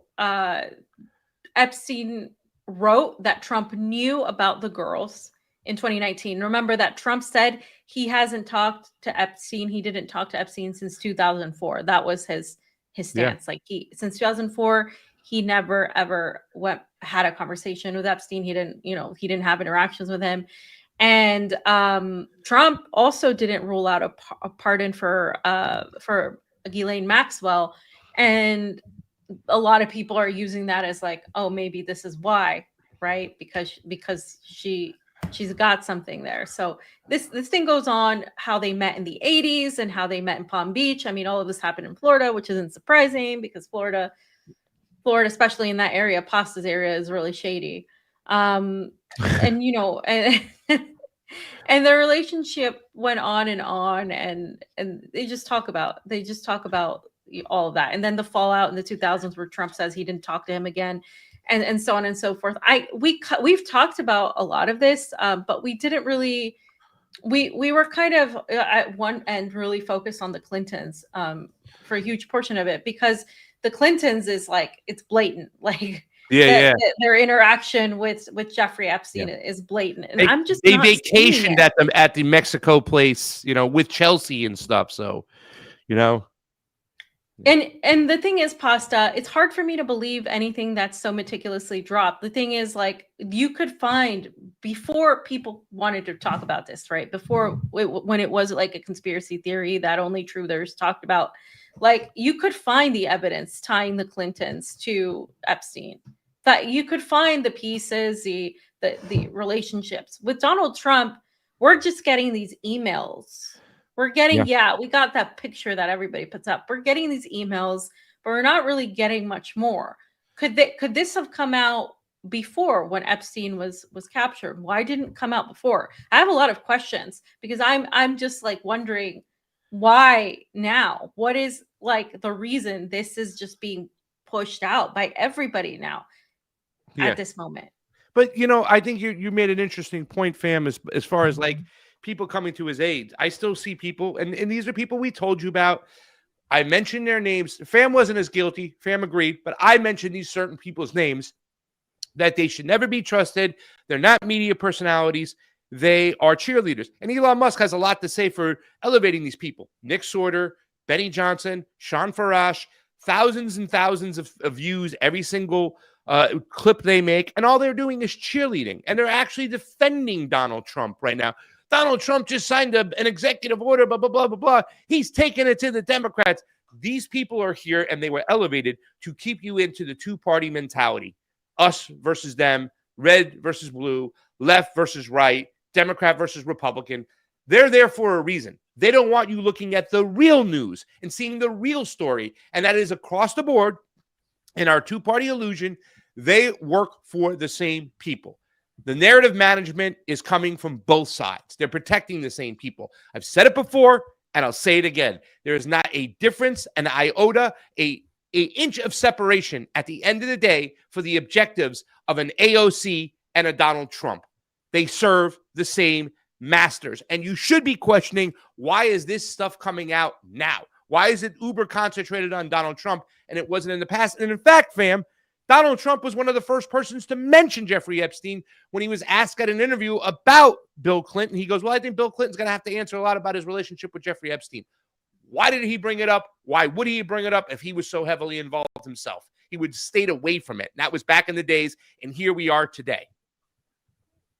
Epstein wrote that Trump knew about the girls in 2019. Remember that Trump said he hasn't talked to Epstein. He didn't talk to Epstein since 2004. That was his his Yeah. stance. Like since 2004, he never ever had a conversation with Epstein. He didn't have interactions with him. And Trump also didn't rule out a pardon for Ghislaine Maxwell. And a lot of people are using that as like, oh, maybe this is why, right? Because she's got something there. So this thing goes on, how they met in the 80s and how they met in Palm Beach. I mean, all of this happened in Florida, which isn't surprising because Florida, especially in that area, Pasta's area, is really shady. And and their relationship went on, and they just talk about all of that. And then the fallout in the 2000s where Trump says he didn't talk to him again, and so on and so forth. We've talked about a lot of this, but we didn't really. We were kind of at one end really focused on the Clintons for a huge portion of it, because the Clintons is like, it's blatant, like their interaction with Jeffrey Epstein is blatant, and I'm just they not vacationed at the Mexico place, with Chelsea and stuff. So, And the thing is, Pasta, it's hard for me to believe anything that's so meticulously dropped. The thing is, like, you could find, before people wanted to talk about this, right? When it was like a conspiracy theory that only truthers talked about, like, you could find the evidence tying the Clintons to Epstein. That you could find the pieces, the relationships. With Donald Trump, we're just getting these emails. We're getting, we got that picture that everybody puts up. We're getting these emails, but we're not really getting much more. Could this have come out before, when Epstein was captured? Why didn't it come out before? I have a lot of questions, because I'm just like wondering, why now? What is like the reason this is just being pushed out by everybody now at this moment? But I think you made an interesting point, fam, as far as like people coming to his aid. I still see people, and these are people we told you about. I mentioned their names. Fam wasn't as guilty. Fam agreed, but I mentioned these certain people's names, that they should never be trusted. They're not media personalities. They are cheerleaders. And Elon Musk has a lot to say for elevating these people. Nick Sorter, Benny Johnson, Sean Farash, thousands and thousands of views every single clip they make. And all they're doing is cheerleading. And they're actually defending Donald Trump right now. Donald Trump just signed an executive order, blah, blah, blah, blah, blah. He's taking it to the Democrats. These people are here, and they were elevated to keep you into the two-party mentality. Us versus them, red versus blue, left versus right, Democrat versus Republican. They're there for a reason. They don't want you looking at the real news and seeing the real story. And that is across the board. In our two-party illusion, they work for the same people. The narrative management is coming from both sides. They're protecting the same people. I've said it before, and I'll say it again. There is not a difference, an iota, an inch of separation at the end of the day for the objectives of an AOC and a Donald Trump. They serve the same masters. And you should be questioning, why is this stuff coming out now? Why is it uber concentrated on Donald Trump and it wasn't in the past? And in fact, fam, Donald Trump was one of the first persons to mention Jeffrey Epstein when he was asked at an interview about Bill Clinton. He goes, well, I think Bill Clinton's going to have to answer a lot about his relationship with Jeffrey Epstein. Why did he bring it up? Why would he bring it up if he was so heavily involved himself? He would stayed away from it. And that was back in the days, and here we are today.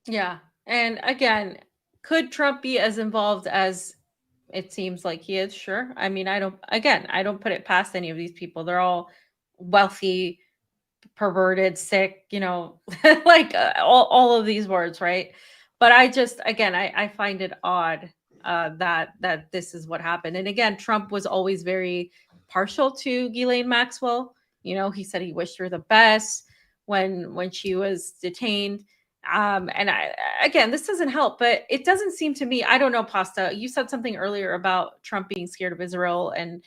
Yeah. And again, could Trump be as involved as it seems like he is? Sure. I mean, I don't put it past any of these people. They're all wealthy, perverted, sick, like all of these words, right? But I find it odd that this is what happened. And again, Trump was always very partial to Ghislaine Maxwell. He said he wished her the best when she was detained. And this doesn't help, but it doesn't seem to me, I don't know, Pasta, you said something earlier about Trump being scared of Israel and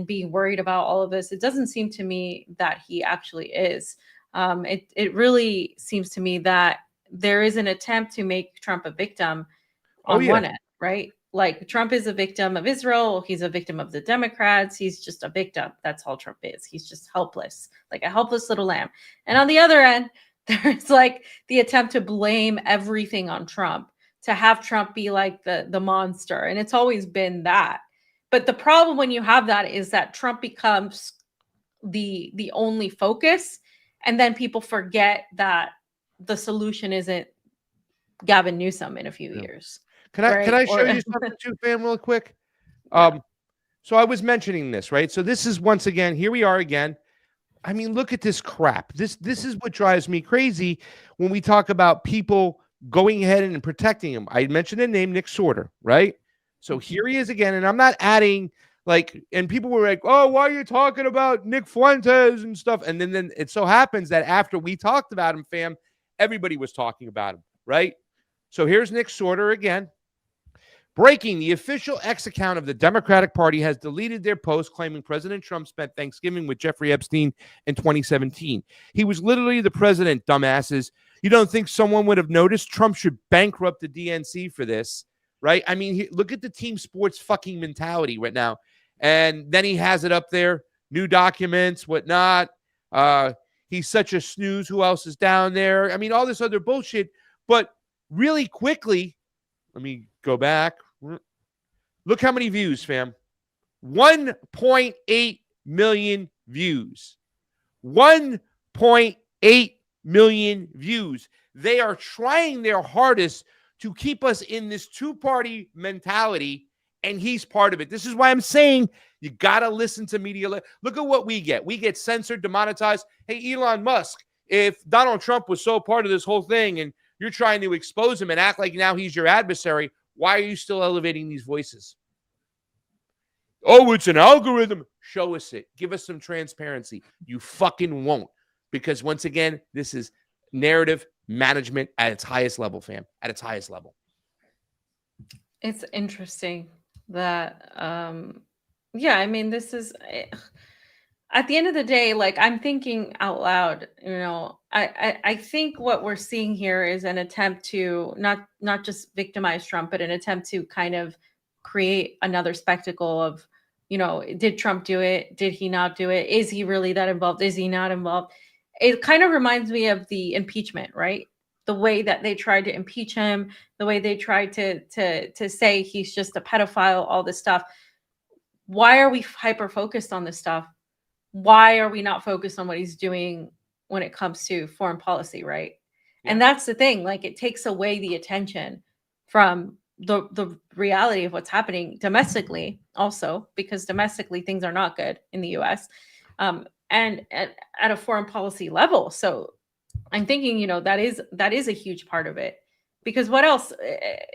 being worried about all of this. It doesn't seem to me that he actually is. It really seems to me that there is an attempt to make Trump a victim on one end, right? Like, Trump is a victim of Israel. He's a victim of the Democrats. He's just a victim. That's all Trump is. He's just helpless, like a helpless little lamb. And on the other end, there's like the attempt to blame everything on Trump, to have Trump be like the monster. And it's always been that. But the problem when you have that is that Trump becomes the only focus, and then people forget that the solution isn't Gavin Newsom in a few Yeah. years. Can I Right? show Or you something too, fam, real quick? Yeah. So I was mentioning this, right? So this is once again, here we are again. I mean, look at this crap. This is what drives me crazy when we talk about people going ahead and protecting him. I mentioned the name Nick Sorter, right? So here he is again, and I'm not adding like, and people were like, "Oh, why are you talking about Nick Fuentes and stuff?" And then it so happens that after we talked about him, fam, everybody was talking about him, right? So here's Nick Sorter again. Breaking, the official X account of the Democratic Party has deleted their post claiming President Trump spent Thanksgiving with Jeffrey Epstein in 2017. He was literally the president, dumbasses. You don't think someone would have noticed? Trump should bankrupt the DNC for this, right? I mean, look at the team sports fucking mentality right now. And then he has it up there, new documents, whatnot. He's such a snooze. Who else is down there? I mean, all this other bullshit. But really quickly, let me go back. Look how many views, fam. 1.8 million views. 1.8 million views. They are trying their hardest to keep us in this two-party mentality, and he's part of it. This is why I'm saying you got to listen to media. Look at what we get. We get censored, demonetized. Hey, Elon Musk, if Donald Trump was so part of this whole thing and you're trying to expose him and act like now he's your adversary, why are you still elevating these voices? Oh, it's an algorithm. Show us it. Give us some transparency. You fucking won't. Because once again, this is narrative management at its highest level, fam. At its highest level. It's interesting that, yeah, I mean, this is, at the end of the day, like, I'm thinking out loud, I think what we're seeing here is an attempt to not just victimize Trump, but an attempt to kind of create another spectacle of, did Trump do it? Did he not do it? Is he really that involved? Is he not involved? It kind of reminds me of the impeachment, right? The way that they tried to impeach him, the way they tried to say he's just a pedophile, all this stuff. Why are we hyper focused on this stuff? Why are we not focused on what he's doing when it comes to foreign policy, right? Yeah. And that's the thing, like, it takes away the attention from the reality of what's happening domestically also, because domestically things are not good in the US, and at a foreign policy level. So I'm thinking, that is a huge part of it, because what else,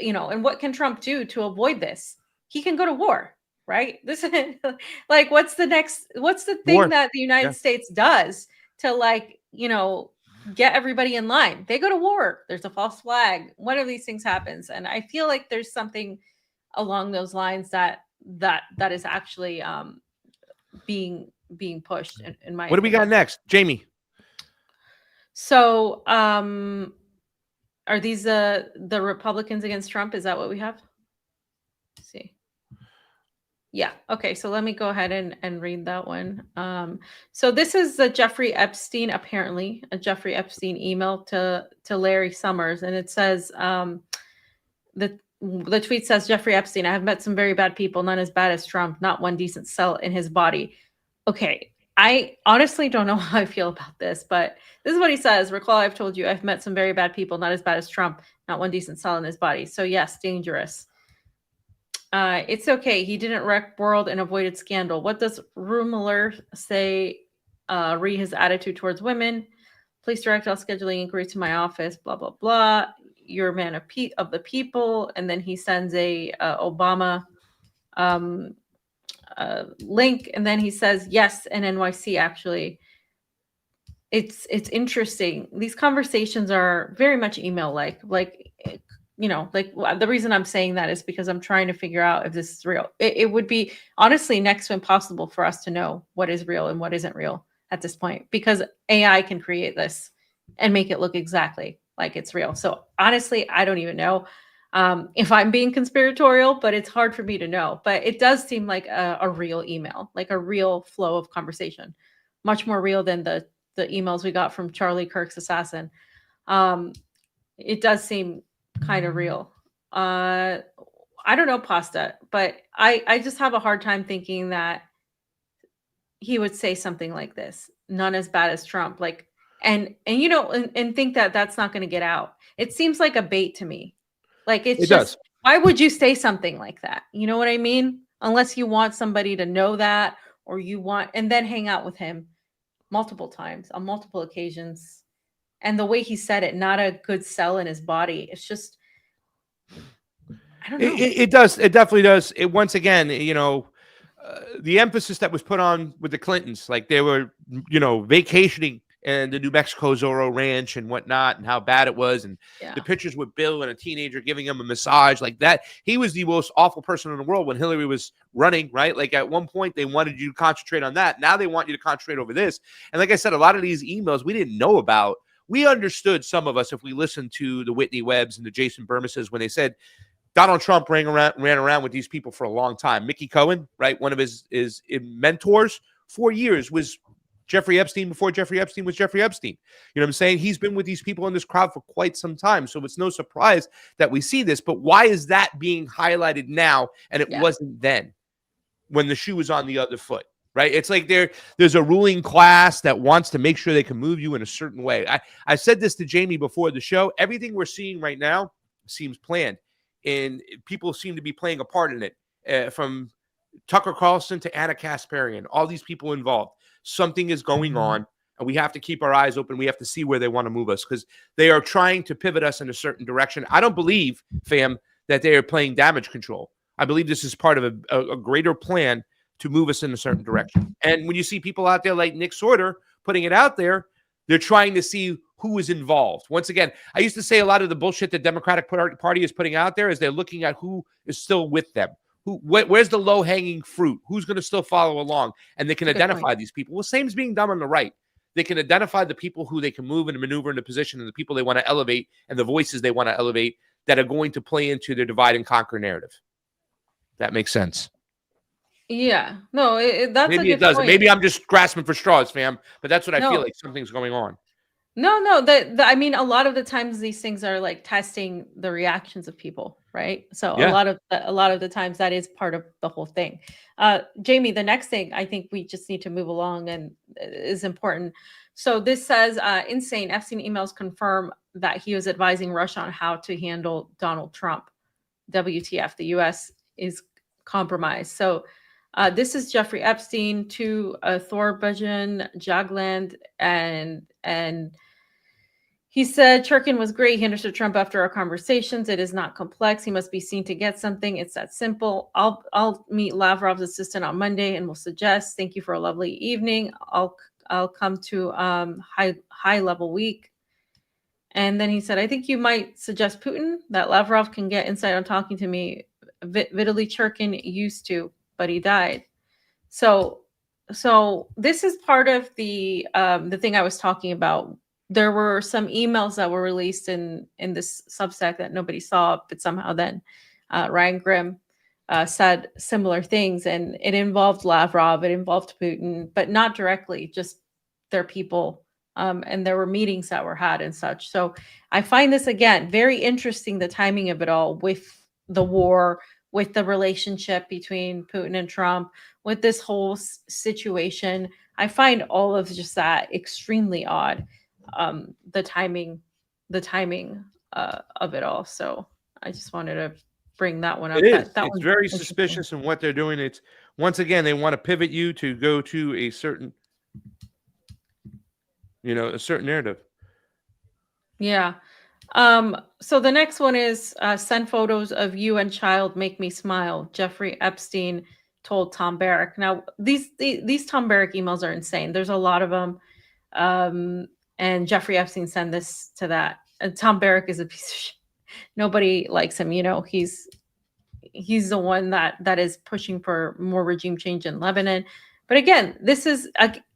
and what can Trump do to avoid this? He can go to war, right? This is like, what's the thing War. that the United Yeah. States does to, like, get everybody in line? They go to war. There's a false flag. One of these things happens. And I feel like there's something along those lines that is actually being pushed in my What do we got opinion. next? Jayme. So, are these the Republicans against Trump? Is that what we have? Let's see. Yeah. Okay. So let me go ahead and read that one. So this is the Jeffrey Epstein, apparently a Jeffrey Epstein email to Larry Summers, and it says, the tweet says, Jeffrey Epstein, I have met some very bad people, none as bad as Trump, not one decent cell in his body. Okay. I honestly don't know how I feel about this, but this is what he says. Recall, I've told you, I've met some very bad people, not as bad as Trump, not one decent cell in his body. So yes, dangerous. It's okay. He didn't wreck world and avoided scandal. What does Rumler say? Re his attitude towards women. Please direct all scheduling inquiries to my office. Blah blah blah. You're a man of the people. And then he sends a Obama link, and then he says yes, and NYC actually. It's interesting. These conversations are very much email like the reason I'm saying that is because I'm trying to figure out if this is real. It would be honestly next to impossible for us to know what is real and what isn't real at this point, because AI can create this and make it look exactly like it's real. So honestly, I don't even know if I'm being conspiratorial, but it's hard for me to know. But it does seem like a real email, like a real flow of conversation, much more real than the emails we got from Charlie Kirk's assassin. It does seem kind of real. I don't know, Pasta, but I just have a hard time thinking that he would say something like this, none as bad as Trump, like, and you know, and think that that's not going to get out. It seems like a bait to me. Like, it's It just, does. why would you say something like that? You know what I mean? Unless you want somebody to know that, or you want, and then hang out with him multiple times on multiple occasions. And the way he said it, not a good sell in his body. It's just, I don't know. It does. It definitely does. It, once again, you know, the emphasis that was put on with the Clintons, like they were, you know, vacationing in the New Mexico Zorro Ranch and whatnot, and how bad it was, and Yeah. the pictures with Bill and a teenager giving him a massage like that. He was the most awful person in the world when Hillary was running, right? Like at one point they wanted you to concentrate on that. Now they want you to concentrate over this. And like I said, a lot of these emails we didn't know about. We understood, some of us, if we listened to the Whitney Webbs and the Jason Burmises, when they said Donald Trump ran around with these people for a long time. Mickey Cohen, right? One of his mentors, 4 years, was Jeffrey Epstein before Jeffrey Epstein was Jeffrey Epstein. You know what I'm saying? He's been with these people in this crowd for quite some time. So it's no surprise that we see this. But why is that being highlighted now and it wasn't then when the shoe was on the other foot? Right? It's like there's a ruling class that wants to make sure they can move you in a certain way. I said this to Jayme before the show. Everything we're seeing right now seems planned. And people seem to be playing a part in it, from Tucker Carlson to Anna Kasparian, all these people involved. Something is going on, and we have to keep our eyes open. We have to see where they want to move us, because they are trying to pivot us in a certain direction. I don't believe, fam, that they are playing damage control. I believe this is part of a greater plan to move us in a certain direction. And when you see people out there like Nick Sorter putting it out there, they're trying to see who is involved. Once again, I used to say a lot of the bullshit the Democratic Party is putting out there is they're looking at who is still with them. Where's the low-hanging fruit? Who's going to still follow along? And they can identify these people. Well, same is being done on the right. They can identify the people who they can move and maneuver into position, and the people they want to elevate, and the voices they want to elevate that are going to play into their divide and conquer narrative. That makes sense. Yeah. No, that's Maybe a it good doesn't. point. Maybe I'm just grasping for straws, fam. But that's what I feel like. Something's going on. No. I mean, a lot of the times these things are like testing the reactions of people, right? So a lot of the times that is part of the whole thing. Jayme, the next thing I think we just need to move along and is important. So this says, insane. Epstein emails confirm that he was advising Russia on how to handle Donald Trump. WTF? The U.S. is compromised. So this is Jeffrey Epstein to Thorbjørn Jagland, and he said Churkin was great. He understood Trump after our conversations. It is not complex. He must be seen to get something. It's that simple. I'll meet Lavrov's assistant on Monday and we'll suggest. Thank you for a lovely evening. I'll come to high level week. And then he said, I think you might suggest Putin, that Lavrov can get insight on talking to me. Vitaly Churkin used to, but he died. So this is part of the thing I was talking about. There were some emails that were released in this Substack that nobody saw, but somehow then Ryan Grimm said similar things, and it involved Lavrov, it involved Putin, but not directly, just their people. And there were meetings that were had and such. So I find this, again, very interesting, the timing of it all, with the war, with the relationship between Putin and Trump, with this whole situation. I find all of just that extremely odd. The timing of it all. So I just wanted to bring that one up. It's one's very suspicious in what they're doing. It's, once again, they want to pivot you to go to a certain, a certain narrative. Yeah. So the next one is send photos of you and child make me smile. Jeffrey Epstein told Tom Barrack. Now these Tom Barrack emails are insane. There's a lot of them. And Jeffrey Epstein sent this to that. And Tom Barrack is a piece of shit. Nobody likes him. He's the one that is pushing for more regime change in Lebanon. But again, this is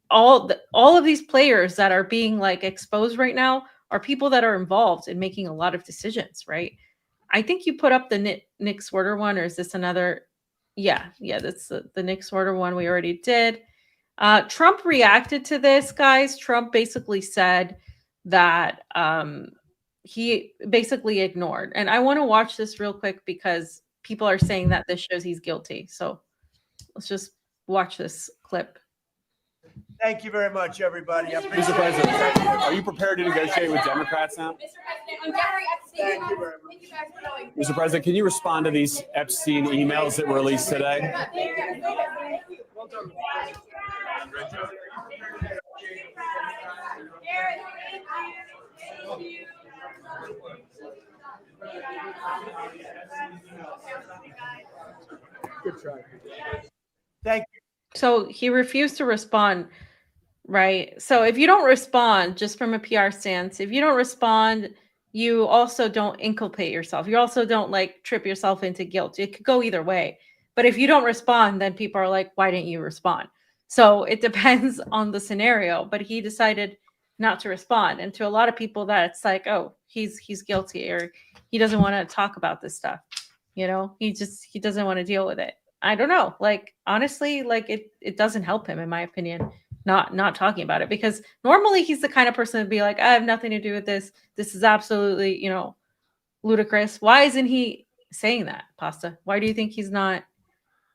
all of these players that are being like exposed right now are people that are involved in making a lot of decisions, right? I think you put up the Nick Swarter one, or is this another? Yeah, that's the Nick Swarter one we already did. Trump reacted to this, guys. Trump basically said that he basically ignored. And I want to watch this real quick because people are saying that this shows he's guilty. So let's just watch this clip. Thank you very much, everybody. I Mr. appreciate President, it. are you prepared to negotiate with Democrats now? Mr. President, I'm Jeffrey Epstein. Thank you very much. Thank you guys for knowing. Mr. President, can you respond to these Epstein emails that were released today? Thank you. So he refused to respond, right? So if you don't respond, just from a PR stance, if you don't respond, you also don't inculpate yourself. You also don't like trip yourself into guilt. It could go either way. But if you don't respond, then people are like, why didn't you respond? So it depends on the scenario. But he decided not to respond. And to a lot of people, that's like, oh, he's guilty, or he doesn't want to talk about this stuff. You know, he doesn't want to deal with it. I don't know. Like, honestly, like it doesn't help him, in my opinion, not talking about it, because normally he's the kind of person to be like, I have nothing to do with this. This is absolutely, ludicrous. Why isn't he saying that, Pasta? Why do you think he's not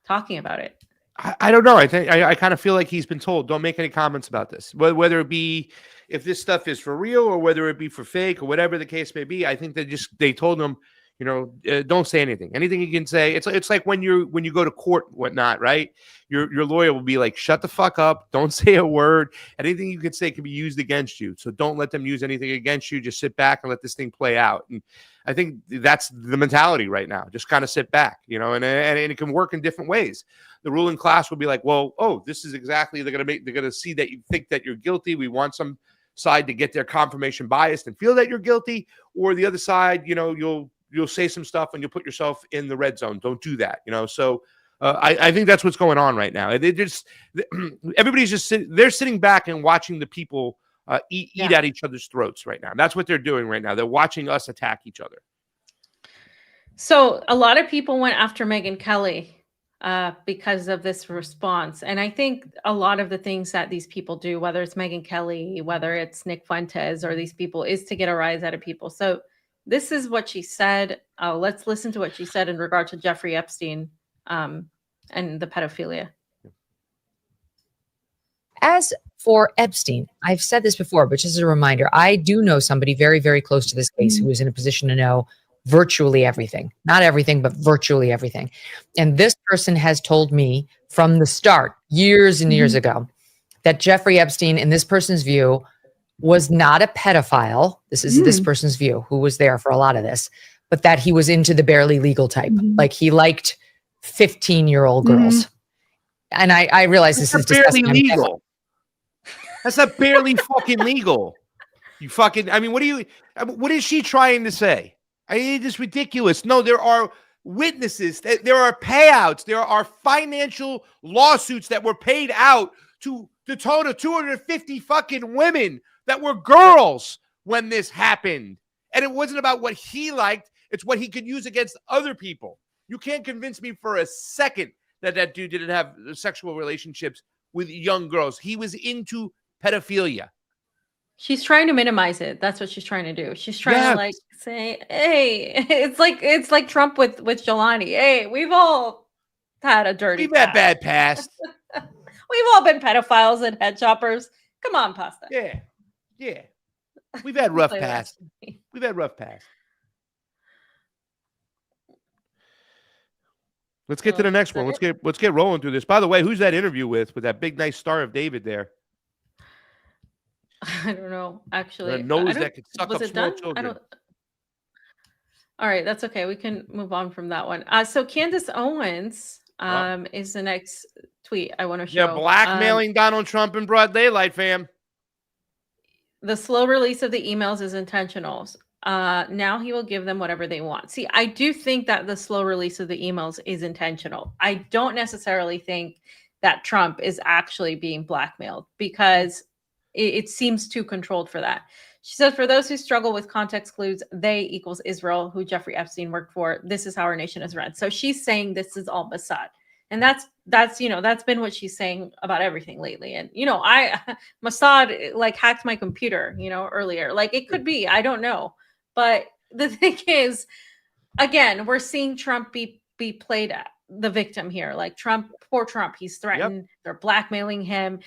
talking about it? I don't know. I kind of feel like he's been told, don't make any comments about this, whether it be if this stuff is for real or whether it be for fake or whatever the case may be. I think they told him, don't say anything. Anything you can say. It's like when you go to court, and whatnot, right? Your lawyer will be like, shut the fuck up. Don't say a word. Anything you can say can be used against you. So don't let them use anything against you. Just sit back and let this thing play out. And I think that's the mentality right now. Just kind of sit back, and it can work in different ways. The ruling class will be like, well, this is exactly, they're going to see that you think that you're guilty. We want some side to get their confirmation biased and feel that you're guilty, or the other side, you'll say some stuff and you'll put yourself in the red zone. Don't do that, So I think that's what's going on right now. Everybody's just they're sitting back and watching the people eat at each other's throats right now. That's what they're doing right now. They're watching us attack each other. So a lot of people went after Megyn Kelly because of this response. And I think a lot of the things that these people do, whether it's Megyn Kelly, whether it's Nick Fuentes or these people, is to get a rise out of people. So this is what she said. Let's listen to what she said in regard to Jeffrey Epstein and the pedophilia. As for Epstein, I've said this before, but just as a reminder, I do know somebody very, very close to this case who is in a position to know virtually everything. Not everything, but virtually everything. And this person has told me from the start, years and years ago, that Jeffrey Epstein, in this person's view, was not a pedophile. This is this person's view, who was there for a lot of this, but that he was into the barely legal type. Like he liked 15-year-old girls. And I realize this is barely disgusting. legal. That's not barely fucking legal. You fucking, what is she trying to say? It is ridiculous. No, there are witnesses, there are payouts, there are financial lawsuits that were paid out to the total of 250 fucking women that were girls when this happened. And it wasn't about what he liked. It's what he could use against other people. You can't convince me for a second that dude didn't have sexual relationships with young girls. He was into pedophilia. She's trying to minimize it. That's what she's trying to do. She's trying to say, hey, it's like Trump with al-Julani. Hey, we've all had a dirty We've had bad past. We've all been pedophiles and head choppers. Come on, Pasta. Yeah. We've had rough past. We've had rough past. Let's get to the next one. Let's get rolling through this. By the way, who's that interview with that big nice Star of David there? I don't know, actually. A nose that could suck up small children. All right, that's okay. We can move on from that one. So Candace Owens is the next tweet I want to show. Yeah, blackmailing Donald Trump in broad daylight, fam. The slow release of the emails is intentional. Now he will give them whatever they want. See, I do think that the slow release of the emails is intentional. I don't necessarily think that Trump is actually being blackmailed, because it seems too controlled for that. She says, for those who struggle with context clues, they equals Israel, who Jeffrey Epstein worked for. This is how our nation is run. So she's saying this is all Mossad. And that's been what she's saying about everything lately. And, Mossad like hacked my computer, earlier. Like it could be, I don't know. But the thing is, again, we're seeing Trump be played the victim here. Like Trump, poor Trump, he's threatened. They're blackmailing him.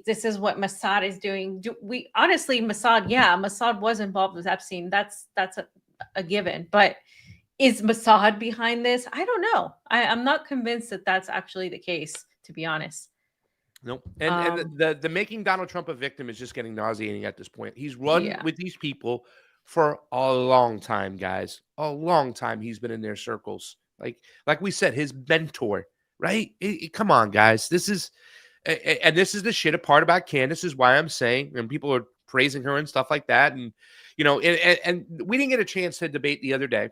This is what Mossad is doing. Mossad was involved with Epstein. That's a given. But is Mossad behind this? I don't know. I'm not convinced that that's actually the case, to be honest. Nope. And the making Donald Trump a victim is just getting nauseating at this point. He's run with these people for a long time, guys. A long time he's been in their circles. Like we said, his mentor, right? Come on, guys. This is the shit part about Candace is why I'm saying, and people are praising her and stuff like that. And, you know, and we didn't get a chance to debate the other day.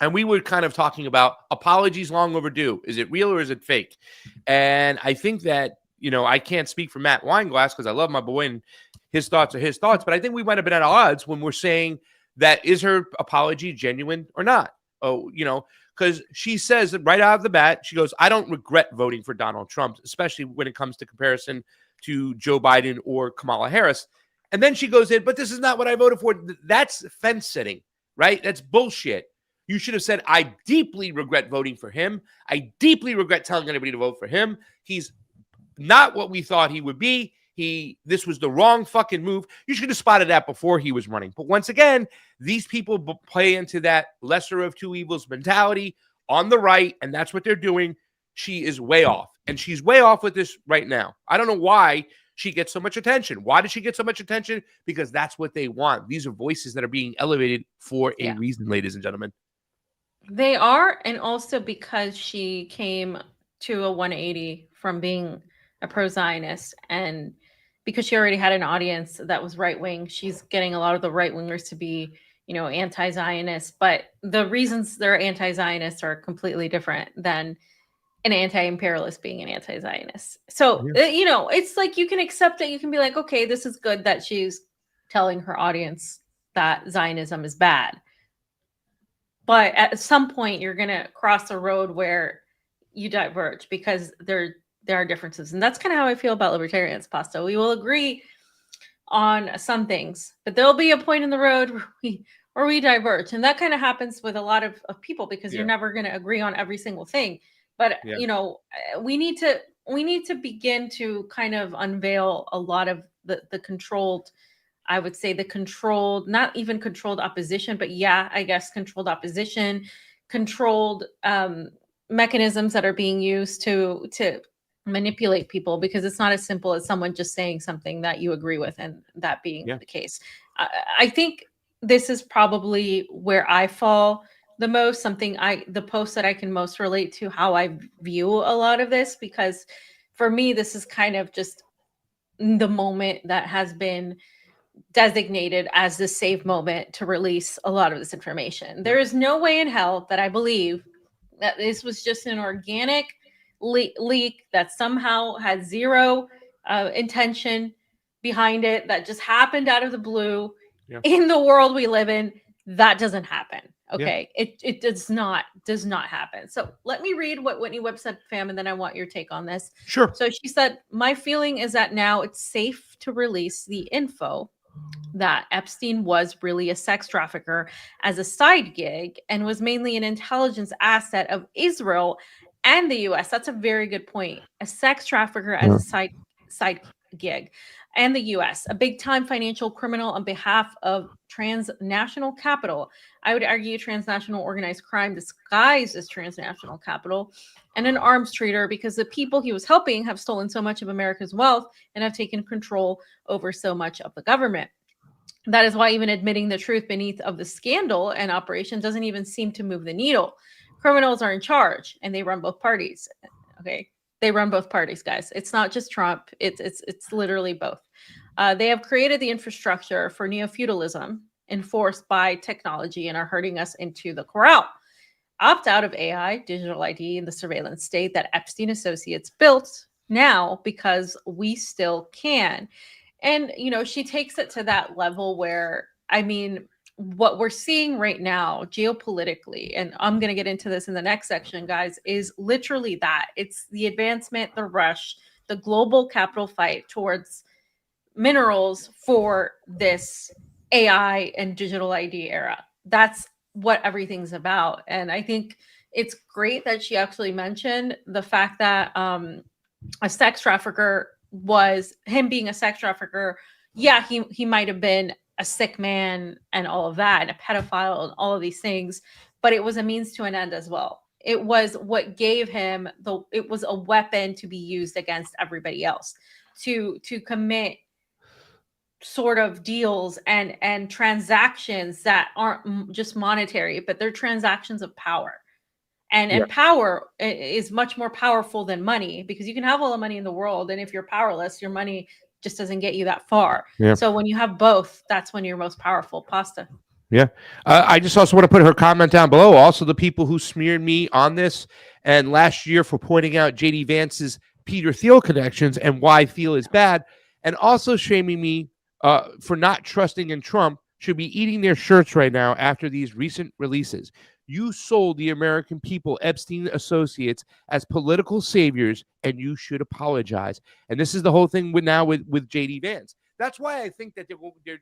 And we were kind of talking about apologies long overdue. Is it real or is it fake? And I think that, you know, I can't speak for Matt Weinglass because I love my boy and his thoughts are his thoughts. But I think we might have been at odds when we're saying that is her apology genuine or not? Oh, you know, because she says that right out of the bat, she goes, I don't regret voting for Donald Trump, especially when it comes to comparison to Joe Biden or Kamala Harris. And then she goes in, but this is not what I voted for. That's fence sitting, right? That's bullshit. You should have said, I deeply regret voting for him. I deeply regret telling anybody to vote for him. He's not what we thought he would be. This was the wrong fucking move. You should have spotted that before he was running. But once again, these people play into that lesser of two evils mentality on the right, and that's what they're doing. She is way off, and she's way off with this right now. I don't know why she gets so much attention. Why does she get so much attention? Because that's what they want. These are voices that are being elevated for a reason, ladies and gentlemen. They are, and also because she came to a 180 from being a pro-Zionist, and because she already had an audience that was right-wing, she's getting a lot of the right-wingers to be, you know, anti-Zionist. But the reasons they're anti-Zionist are completely different than an anti-imperialist being an anti-Zionist. So, you know, it's like you can accept it. You can be like, okay, this is good that she's telling her audience that Zionism is bad. But at some point, you're going to cross a road where you diverge because there are differences. And that's kind of how I feel about libertarians, Pasta. We will agree on some things, but there'll be a point in the road where we diverge. And that kind of happens with a lot of people because you're never going to agree on every single thing. But, you know, we need to begin to kind of unveil a lot of the controlled, I would say the controlled, not even controlled opposition, but I guess controlled opposition, controlled mechanisms that are being used to manipulate people, because it's not as simple as someone just saying something that you agree with and that being the case. I think this is probably where I fall the most, the post that I can most relate to how I view a lot of this, because for me, this is kind of just the moment that has been designated as the safe moment to release a lot of this information. There is no way in hell that I believe that this was just an organic leak that somehow had zero intention behind it, that just happened out of the blue in the world we live in. That doesn't happen. Okay. It does not happen. So let me read what Whitney Webb said, fam, and then I want your take on this. Sure. So she said, my feeling is that now it's safe to release the info that Epstein was really a sex trafficker as a side gig and was mainly an intelligence asset of Israel and the US. That's a very good point. A sex trafficker as a side gig and the US, a big time financial criminal on behalf of transnational capital. I would argue transnational organized crime disguised as transnational capital, and an arms trader, because the people he was helping have stolen so much of America's wealth and have taken control over so much of the government. That is why even admitting the truth beneath of the scandal and operation doesn't even seem to move the needle. Criminals are in charge and they run both parties. Okay. They run both parties, guys. It's not just Trump. It's literally both. They have created the infrastructure for neo-feudalism enforced by technology and are herding us into the corral. Opt out of AI, digital ID, and the surveillance state that Epstein Associates built now because we still can. And, you know, she takes it to that level where, I mean, what we're seeing right now geopolitically, and I'm going to get into this in the next section, guys, is literally that. It's the advancement, the rush, the global capital fight towards minerals for this AI and digital ID era. That's what everything's about. And I think it's great that she actually mentioned the fact that a sex trafficker was him being a sex trafficker. Yeah, he might have been a sick man and all of that, and a pedophile and all of these things, but it was a means to an end as well. It was what gave him it was a weapon to be used against everybody else to commit sort of deals and transactions that aren't just monetary, but they're transactions of power. And power is much more powerful than money, because you can have all the money in the world, and if you're powerless, your money just doesn't get you that far. Yeah. So when you have both, that's when you're most powerful. Pasta. Yeah. I just also want to put her comment down below. Also, the people who smeared me on this and last year for pointing out JD Vance's Peter Thiel connections and why Thiel is bad, and also shaming me for not trusting in Trump, should be eating their shirts right now after these recent releases. You sold the American people Epstein associates as political saviors, and you should apologize. And this is the whole thing with JD Vance. That's why I think that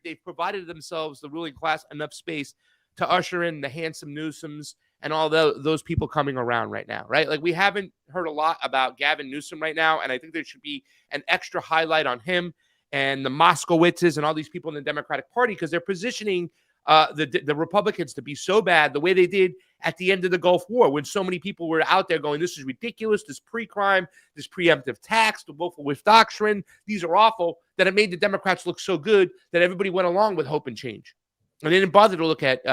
they've provided themselves, the ruling class, enough space to usher in the handsome Newsoms and all those people coming around right now, right? Like, we haven't heard a lot about Gavin Newsom right now, and I think there should be an extra highlight on him and the Moskowitzes and all these people in the Democratic Party, because they're positioning the Republicans to be so bad the way they did at the end of the Gulf War, when so many people were out there going, this is ridiculous, this pre-crime, this preemptive tax, the Wolf Doctrine, these are awful, that it made the Democrats look so good that everybody went along with hope and change. And they didn't bother to look at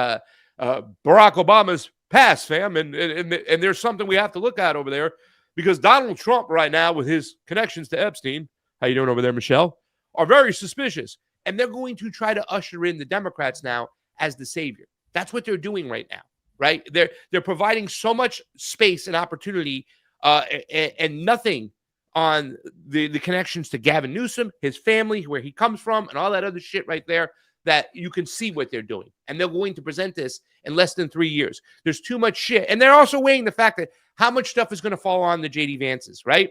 Barack Obama's past, fam, and there's something we have to look at over there, because Donald Trump right now, with his connections to Epstein, how you doing over there, Michelle, are very suspicious. And they're going to try to usher in the Democrats now as the savior. That's what they're doing right now, right? They're providing so much space and opportunity and nothing on the connections to Gavin Newsom, his family, where he comes from, and all that other shit right there, that you can see what they're doing. And they're going to present this in less than 3 years. There's too much shit. And they're also weighing the fact that how much stuff is going to fall on the JD Vances, right?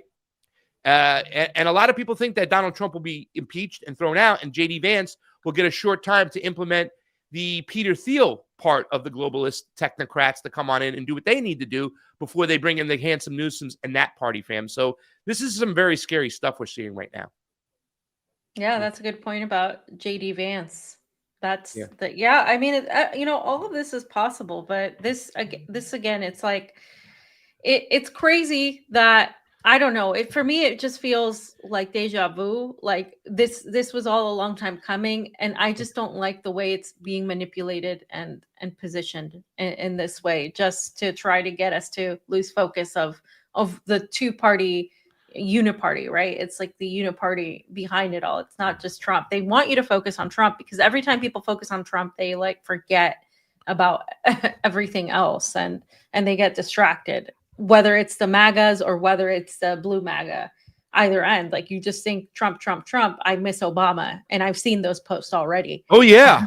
And a lot of people think that Donald Trump will be impeached and thrown out, and JD Vance will get a short time to implement the Peter Thiel part of the globalist technocrats to come on in and do what they need to do before they bring in the handsome Newsoms and that party, fam. So this is some very scary stuff we're seeing right now. Yeah, that's a good point about JD Vance. I mean, all of this is possible, but this again, it's like, it's crazy that, I don't know. For me, it just feels like deja vu. Like this was all a long time coming, and I just don't like the way it's being manipulated and positioned in this way, just to try to get us to lose focus of the two-party uniparty, right? It's like the uniparty behind it all. It's not just Trump. They want you to focus on Trump, because every time people focus on Trump, they like forget about everything else, and they get distracted. Whether it's the MAGAs or whether it's the blue MAGA, either end. Like, you just think Trump, Trump, Trump. I miss Obama. And I've seen those posts already. Oh, yeah.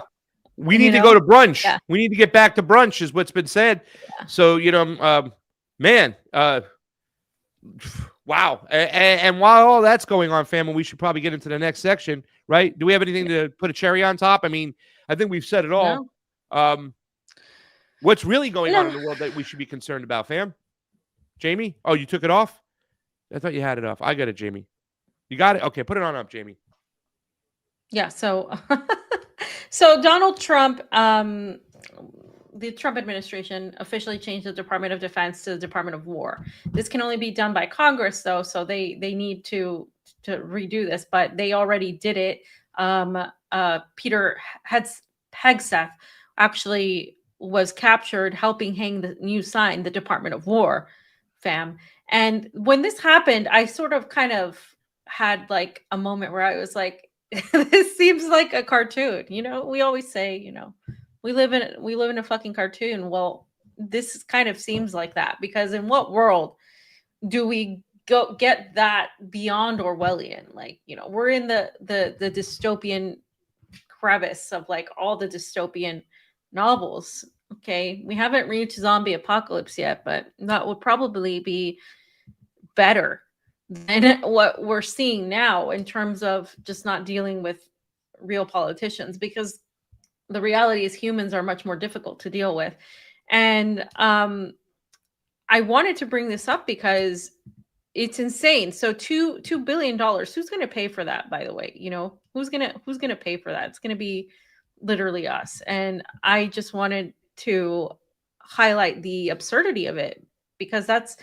We need to go to brunch. Yeah. We need to get back to brunch, is what's been said. Yeah. So, man, wow. And while all that's going on, family, we should probably get into the next section, right? Do we have anything to put a cherry on top? I mean, I think we've said it all. No. What's really going on in the world that we should be concerned about, fam? Jayme? Oh, you took it off? I thought you had it off. I got it, Jayme. You got it? Okay, put it on up, Jayme. Yeah, so Donald Trump, the Trump administration officially changed the Department of Defense to the Department of War. This can only be done by Congress, though, so they need to redo this, but they already did it. Peter Hegseth actually was captured helping hang the new sign, the Department of War, fam. And when this happened, I sort of kind of had like a moment where I was like, this seems like a cartoon. We always say, we live in a fucking cartoon. Well, this kind of seems like that, because in what world do we go get that beyond Orwellian? Like, we're in the dystopian crevice of like all the dystopian novels. Okay, we haven't reached zombie apocalypse yet, but that would probably be better than what we're seeing now in terms of just not dealing with real politicians, because the reality is humans are much more difficult to deal with. And I wanted to bring this up because it's insane. So $2 billion. Who's going to pay for that, by the way? You know, who's going to pay for that? It's going to be literally us. And I just wanted to highlight the absurdity of it, because that's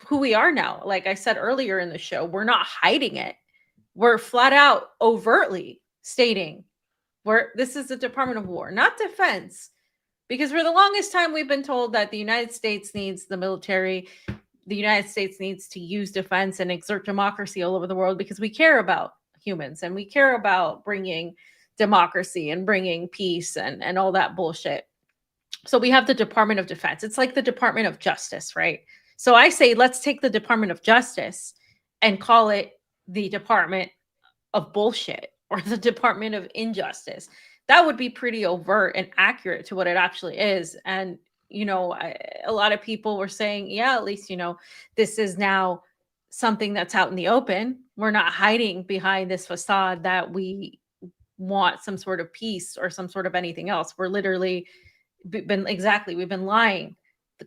who we are now. Like I said earlier in the show, we're not hiding it. We're flat out overtly stating this is the Department of War, not defense. Because for the longest time, we've been told that the United States needs the military. The United States needs to use defense and exert democracy all over the world because we care about humans and we care about bringing democracy and bringing peace and all that bullshit. So we have the Department of Defense. It's like the Department of Justice, right? So I say, let's take the Department of Justice and call it the Department of Bullshit or the Department of Injustice. That would be pretty overt and accurate to what it actually is. And, you know, a lot of people were saying, yeah, at least, you know, this is now something that's out in the open. We're not hiding behind this facade that we want some sort of peace or some sort of anything else. We're literally we've been lying,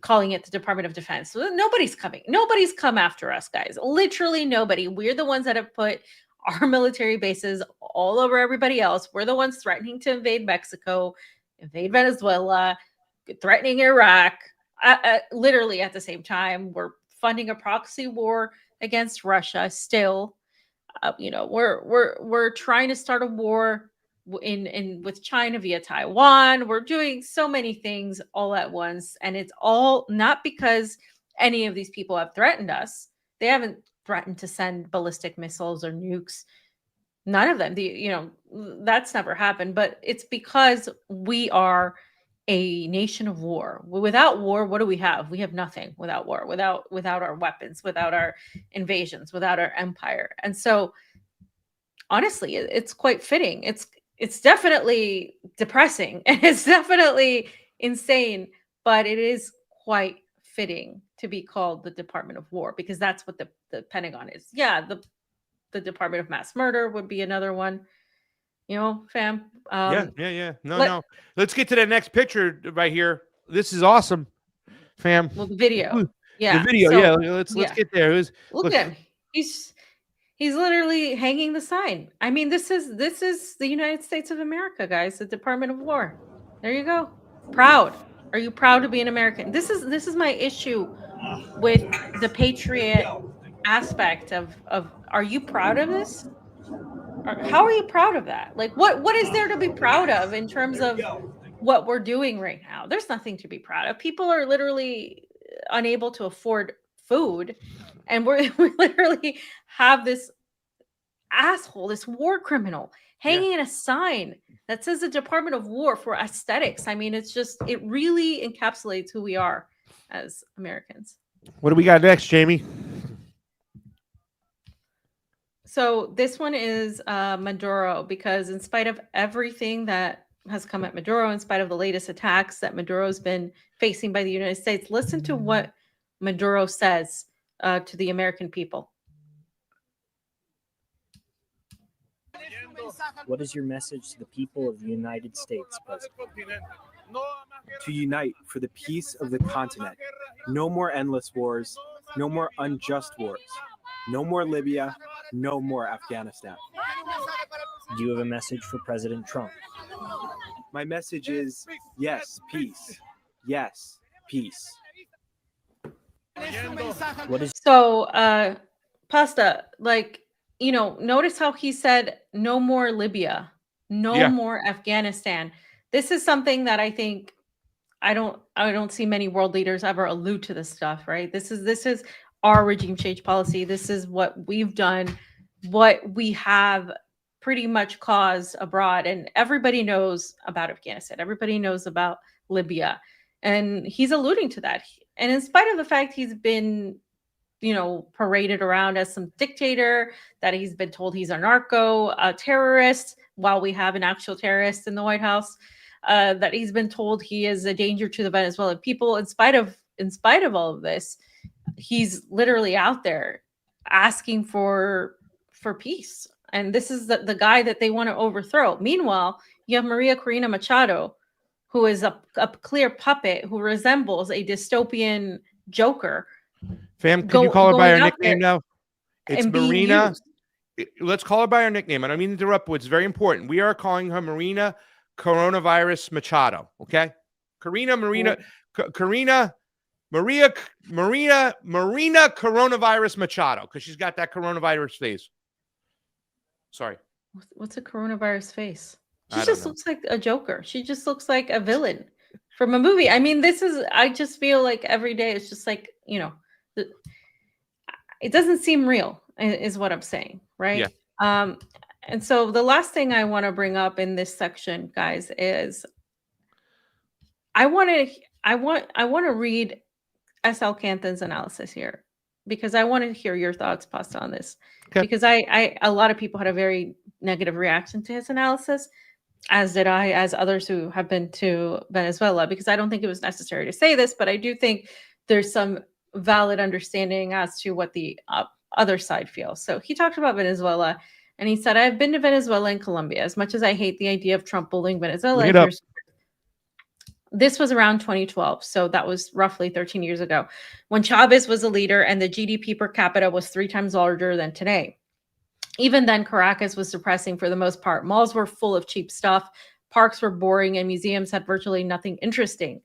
calling it the Department of Defense. So nobody's coming. Nobody's come after us, guys. Literally nobody. We're the ones that have put our military bases all over everybody else. We're the ones threatening to invade Mexico, invade Venezuela, threatening Iraq. Literally at the same time, we're funding a proxy war against Russia. Still, you know, we're trying to start a war with China via Taiwan. We're doing so many things all at once, and it's all not because any of these people have threatened us. They haven't threatened to send ballistic missiles or nukes. None of them. You know, that's never happened. But it's because we are a nation of war. Without war, what do we have? We have nothing without war, without our weapons, without our invasions, without our empire. And so, honestly, it's quite fitting. It's definitely depressing and it's definitely insane, but it is quite fitting to be called the Department of War, because that's what the Pentagon is. Yeah, the Department of Mass Murder would be another one. You know, fam. Yeah. No. Let's get to that next picture right here. This is awesome, fam. Well, the video. Yeah. The video. So, Let's get there. Look at him. He's literally hanging the sign. I mean, this is the United States of America, guys. The Department of War. There you go. Proud. Are you proud to be an American? This is my issue with the patriot aspect of are you proud of this? How are you proud of that? Like what is there to be proud of in terms of what we're doing right now? There's nothing to be proud of. People are literally unable to afford food, and we literally have this asshole, this war criminal hanging in a sign that says the Department of War for aesthetics. I mean, it really encapsulates who we are as Americans. What do we got next, Jayme? So this one is Maduro, because in spite of everything that has come at Maduro, in spite of the latest attacks that Maduro's been facing by the United States, listen to what Maduro says to the American people. What is your message to the people of the United States, President? To unite for the peace of the continent. No more endless wars. No more unjust wars. No more Libya. No more Afghanistan. Do you have a message for President Trump? My message is yes, peace. Yes, peace. What is So, Pasta, like, you know, notice how he said no more Libya, no more Afghanistan. This is something that I think I don't see many world leaders ever allude to this stuff, right? This is our regime change policy. This is what we've done, what we have pretty much caused abroad. And everybody knows about Afghanistan. Everybody knows about Libya. And he's alluding to that. And in spite of the fact he's been, you know, paraded around as some dictator, that he's been told he's a narco terrorist, while we have an actual terrorist in the White House, that he's been told he is a danger to the Venezuelan people. In spite of all of this, he's literally out there asking for peace. And this is the guy that they want to overthrow. Meanwhile, you have Maria Corina Machado, who is a clear puppet who resembles a dystopian Joker. Fam, can you call her by her going out nickname there now? It's and being Marina. used. Let's call her by her nickname. I don't mean to interrupt, but it's very important. We are calling her Marina Coronavirus Machado. Okay, Marina Coronavirus Machado, because she's got that coronavirus face. Sorry. What's a coronavirus face? She I don't just know. looks like a Joker. She just looks like a villain from a movie. I mean, I just feel like every day it's just like, it doesn't seem real, is what I'm saying, right? Yeah. And so the last thing I want to bring up in this section, guys, is I want to read S.L. Canthan's analysis here, because I want to hear your thoughts, Pasta, on this. Okay. Because a lot of people had a very negative reaction to his analysis, as did I, as others who have been to Venezuela, because I don't think it was necessary to say this, but I do think there's some valid understanding as to what the other side feels. So he talked about Venezuela, and he said, I've been to Venezuela and Colombia. As much as I hate the idea of Trump bullying Venezuela, this was around 2012, so that was roughly 13 years ago, when Chavez was a leader and the GDP per capita was 3 times larger than today. Even then, Caracas was depressing for the most part. Malls were full of cheap stuff, parks were boring, and museums had virtually nothing interesting.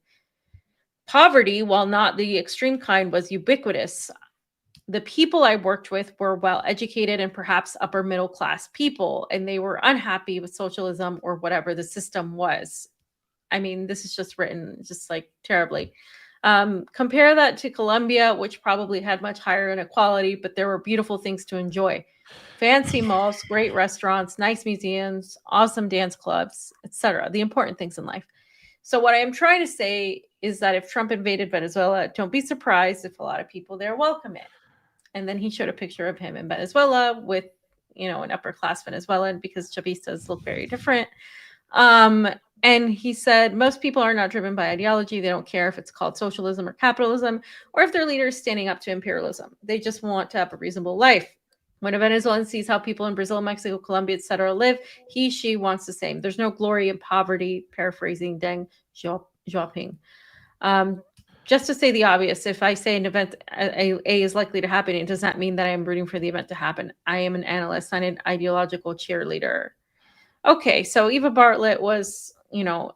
Poverty, while not the extreme kind, was ubiquitous. The people I worked with were well-educated and perhaps upper middle class people, and they were unhappy with socialism or whatever the system was. I mean, this is just written just like terribly. Compare that to Colombia, which probably had much higher inequality, but there were beautiful things to enjoy. Fancy malls, great restaurants, nice museums, awesome dance clubs, etc. The important things in life. So what I am trying to say is that if Trump invaded Venezuela, don't be surprised if a lot of people there welcome it. And then he showed a picture of him in Venezuela with, an upper class Venezuelan, because Chavistas look very different. And he said, most people are not driven by ideology. They don't care if it's called socialism or capitalism, or if their leader is standing up to imperialism. They just want to have a reasonable life. When a Venezuelan sees how people in Brazil, Mexico, Colombia, etc. live, she wants the same. There's no glory in poverty, paraphrasing Deng Xiaoping. Just to say the obvious, if I say an event A is likely to happen, it does not mean that I am rooting for the event to happen. I am an analyst, not an ideological cheerleader. Okay, so Eva Bartlett was,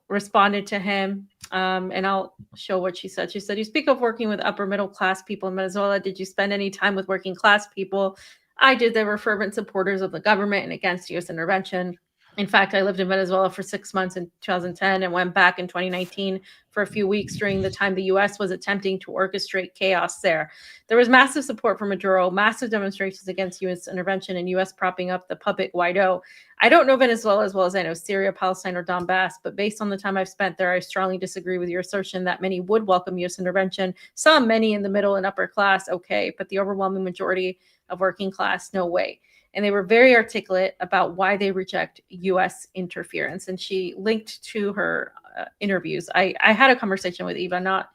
responded to him, and I'll show what she said. She said, you speak of working with upper middle class people in Venezuela. Did you spend any time with working class people? I did. They were fervent supporters of the government and against U.S. intervention. In fact, I lived in Venezuela for 6 months in 2010 and went back in 2019 for a few weeks during the time the U.S. was attempting to orchestrate chaos there. There was massive support for Maduro, massive demonstrations against U.S. intervention, and U.S. propping up the puppet Guaido. I don't know Venezuela as well as I know Syria, Palestine, or Donbass, but based on the time I've spent there, I strongly disagree with your assertion that many would welcome U.S. intervention. Many in the middle and upper class, okay, but the overwhelming majority of working class, no way. And they were very articulate about why they reject U.S. interference. And she linked to her interviews. I had a conversation with Eva not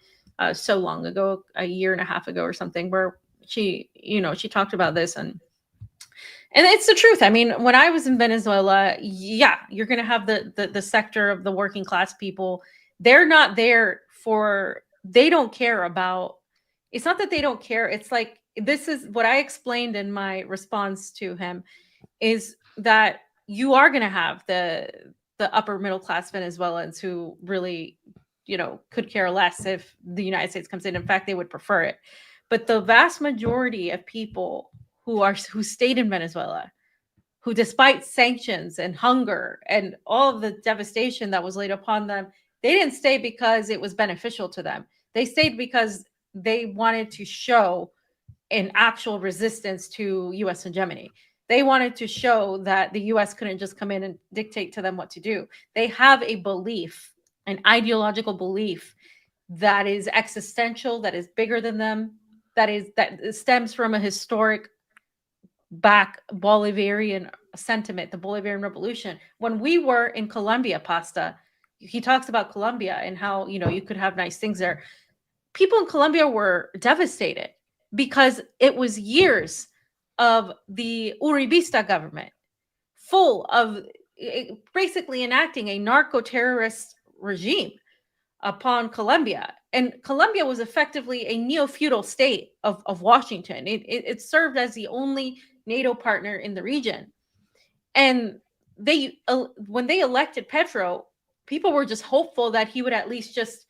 so long ago, a year and a half ago or something, where she talked about this. And it's the truth. I mean, when I was in Venezuela, yeah, you're going to have the sector of the working class people. They're not there they don't care about, it's not that they don't care. It's like, this is what I explained in my response to him, is that you are going to have the upper middle class Venezuelans who really, could care less if the United States comes in. In fact, they would prefer it. But the vast majority of people who stayed in Venezuela, who despite sanctions and hunger and all of the devastation that was laid upon them, they didn't stay because it was beneficial to them. They stayed because they wanted to show an actual resistance to U.S. hegemony. They wanted to show that the U.S. couldn't just come in and dictate to them what to do. They have a belief, an ideological belief that is existential, that is bigger than them, that stems from a historic back Bolivarian sentiment, the Bolivarian Revolution. When we were in Colombia, Pasta, he talks about Colombia and how, you could have nice things there. People in Colombia were devastated because it was years of the Uribista government, full of basically enacting a narco-terrorist regime upon Colombia. And Colombia was effectively a neo-feudal state of Washington. It served as the only NATO partner in the region. And they when they elected Petro, people were just hopeful that he would at least just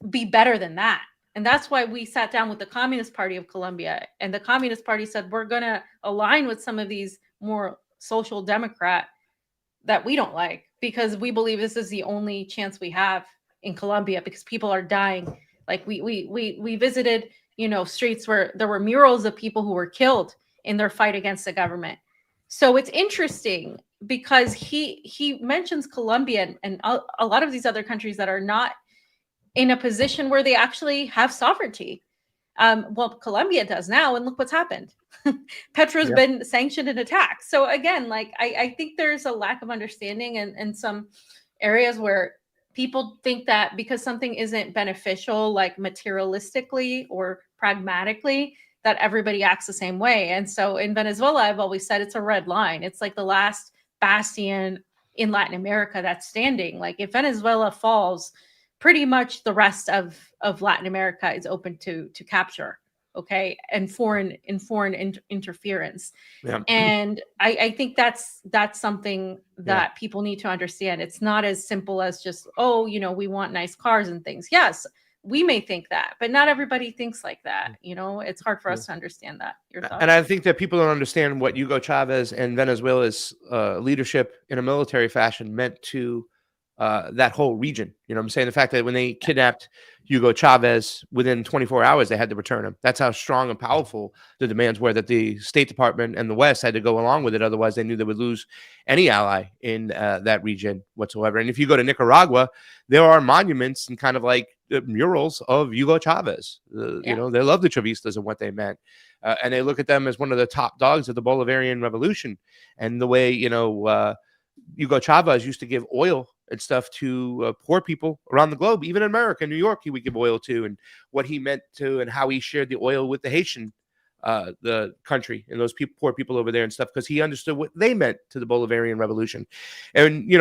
be better than that. And that's why we sat down with the Communist Party of Colombia. And the Communist Party said, we're going to align with some of these more social democrat that we don't like, because we believe this is the only chance we have in Colombia, because people are dying. Like we visited, streets where there were murals of people who were killed in their fight against the government. So it's interesting because he mentions Colombia and a lot of these other countries that are not in a position where they actually have sovereignty. Well, Colombia does now, and look what's happened. Petro's been sanctioned and attacked. So again, like I think there's a lack of understanding in some areas where people think that because something isn't beneficial, like materialistically or pragmatically, that everybody acts the same way. And so in Venezuela, I've always said it's a red line. It's like the last bastion in Latin America that's standing. Like if Venezuela falls, pretty much the rest of Latin America is open to capture, okay, and foreign interference. Yeah. And I think that's something that people need to understand. It's not as simple as just, we want nice cars and things. Yes, we may think that, but not everybody thinks like that. It's hard for us to understand that. Your thoughts? And I think that people don't understand what Hugo Chavez and Venezuela's leadership in a military fashion meant to that whole region. You know what I'm saying? The fact that when they kidnapped Hugo Chavez, within 24 hours, they had to return him. That's how strong and powerful the demands were, that the State Department and the West had to go along with it. Otherwise, they knew they would lose any ally in that region whatsoever. And if you go to Nicaragua, there are monuments and kind of like murals of Hugo Chavez. You know, they love the Chavistas and what they meant. And they look at them as one of the top dogs of the Bolivarian Revolution. And the way, Hugo Chavez used to give oil and stuff to poor people around the globe, even in America, New York, he would give oil to, and what he meant to, and how he shared the oil with the Haitian, the country, and those poor people over there and stuff, because he understood what they meant to the Bolivarian Revolution. And,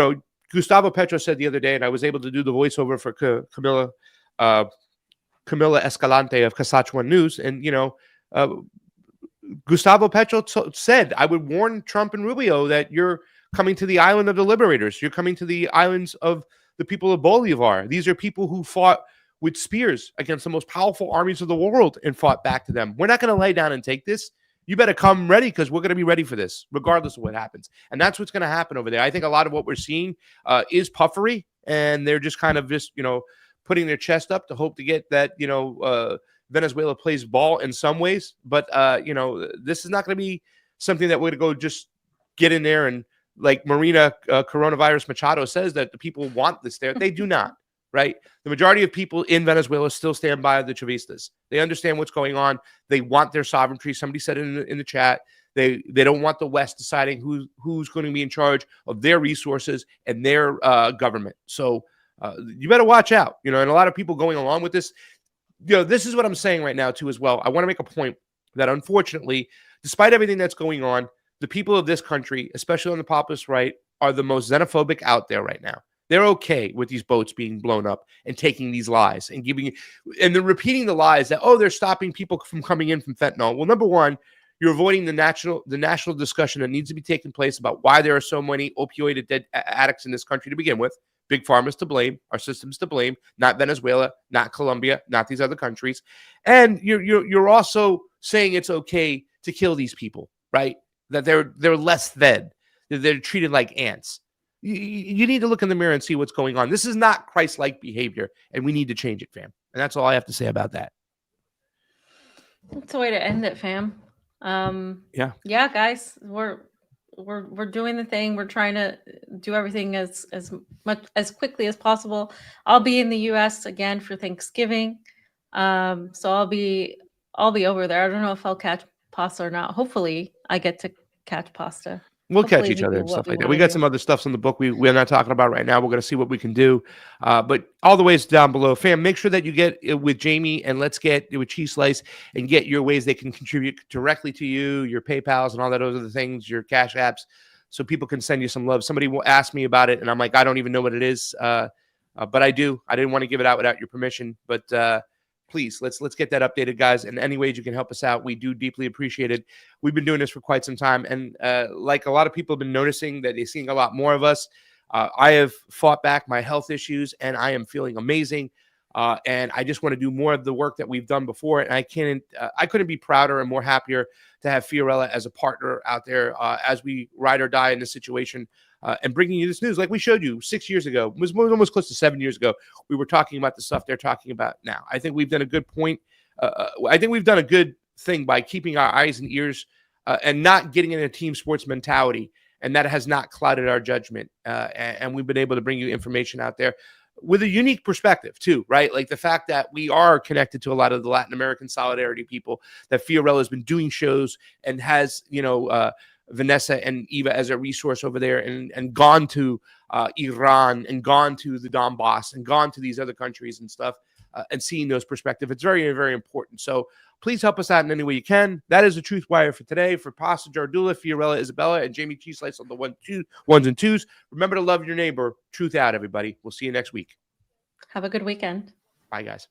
Gustavo Petro said the other day, and I was able to do the voiceover for Camila Escalante of Saskatchewan News, and, Gustavo Petro said, I would warn Trump and Rubio that you're coming to the island of the liberators. You're coming to the islands of the people of Bolivar. These are people who fought with spears against the most powerful armies of the world and fought back to them. We're not going to lay down and take this. You better come ready, because we're going to be ready for this, regardless of what happens. And that's what's going to happen over there. I think a lot of what we're seeing is puffery, and they're just kind of putting their chest up to hope to get that, Venezuela plays ball in some ways. But, this is not going to be something that we're going to go just get in there and, like Marina Coronavirus Machado says, that the people want this there. They do not, right? The majority of people in Venezuela still stand by the Chavistas. They understand what's going on. They want their sovereignty. Somebody said in the chat, they don't want the West deciding who's going to be in charge of their resources and their government. So you better watch out, and a lot of people going along with this. This is what I'm saying right now too as well. I want to make a point that, unfortunately, despite everything that's going on, the people of this country, especially on the populist right, are the most xenophobic out there right now. They're okay with these boats being blown up and taking these lies and they're repeating the lies that, they're stopping people from coming in from fentanyl. Well, number one, you're avoiding the national discussion that needs to be taking place about why there are so many opioid addicts in this country to begin with. Big pharma's to blame, our system's to blame, not Venezuela, not Colombia, not these other countries. And you're also saying it's okay to kill these people, right? That they're less than, they're treated like ants. You need to look in the mirror and see what's going on. This is not Christ-like behavior, and we need to change it, fam. And that's all I have to say about that. That's a way to end it, fam. Yeah, guys, we're doing the thing. We're trying to do everything as quickly as possible. I'll be in the U.S. again for Thanksgiving, so I'll be over there. I don't know if I'll catch pasta or not. Hopefully, I get to catch pasta. We'll catch each other and stuff like that. We got some other stuff in the book we're not talking about right now. We're going to see what we can do. But all the ways down below, fam, make sure that you get with Jayme, and let's get with CheeseSlice and get your ways they can contribute directly to you, your PayPals and all that other things, your Cash Apps, so people can send you some love. Somebody will ask me about it, and I'm like, I don't even know what it is. but I do. I didn't want to give it out without your permission. But please, let's get that updated, guys. And any ways you can help us out, we do deeply appreciate it. We've been doing this for quite some time, and like a lot of people have been noticing that they're seeing a lot more of us. I have fought back my health issues, and I am feeling amazing. And I just want to do more of the work that we've done before. And I couldn't be prouder and more happier to have Fiorella as a partner out there as we ride or die in this situation. And bringing you this news, like we showed you 6 years ago, it was almost close to 7 years ago. We were talking about the stuff they're talking about now. I think we've done a good point. I think we've done a good thing by keeping our eyes and ears and not getting in a team sports mentality. And that has not clouded our judgment. And we've been able to bring you information out there with a unique perspective too, right? Like the fact that we are connected to a lot of the Latin American solidarity people, that Fiorella has been doing shows and has, Vanessa and Eva as a resource over there, and gone to Iran and gone to the Donbass and gone to these other countries and stuff, and seeing those perspectives. It's very, very important. So please help us out in any way you can. That is the Truth Wire for today. For Pasta Jardula, Fiorella Isabella, and Jayme CheeseSlice on the ones and twos. Remember to love your neighbor. Truth out, everybody. We'll see you next week. Have a good weekend. Bye, guys.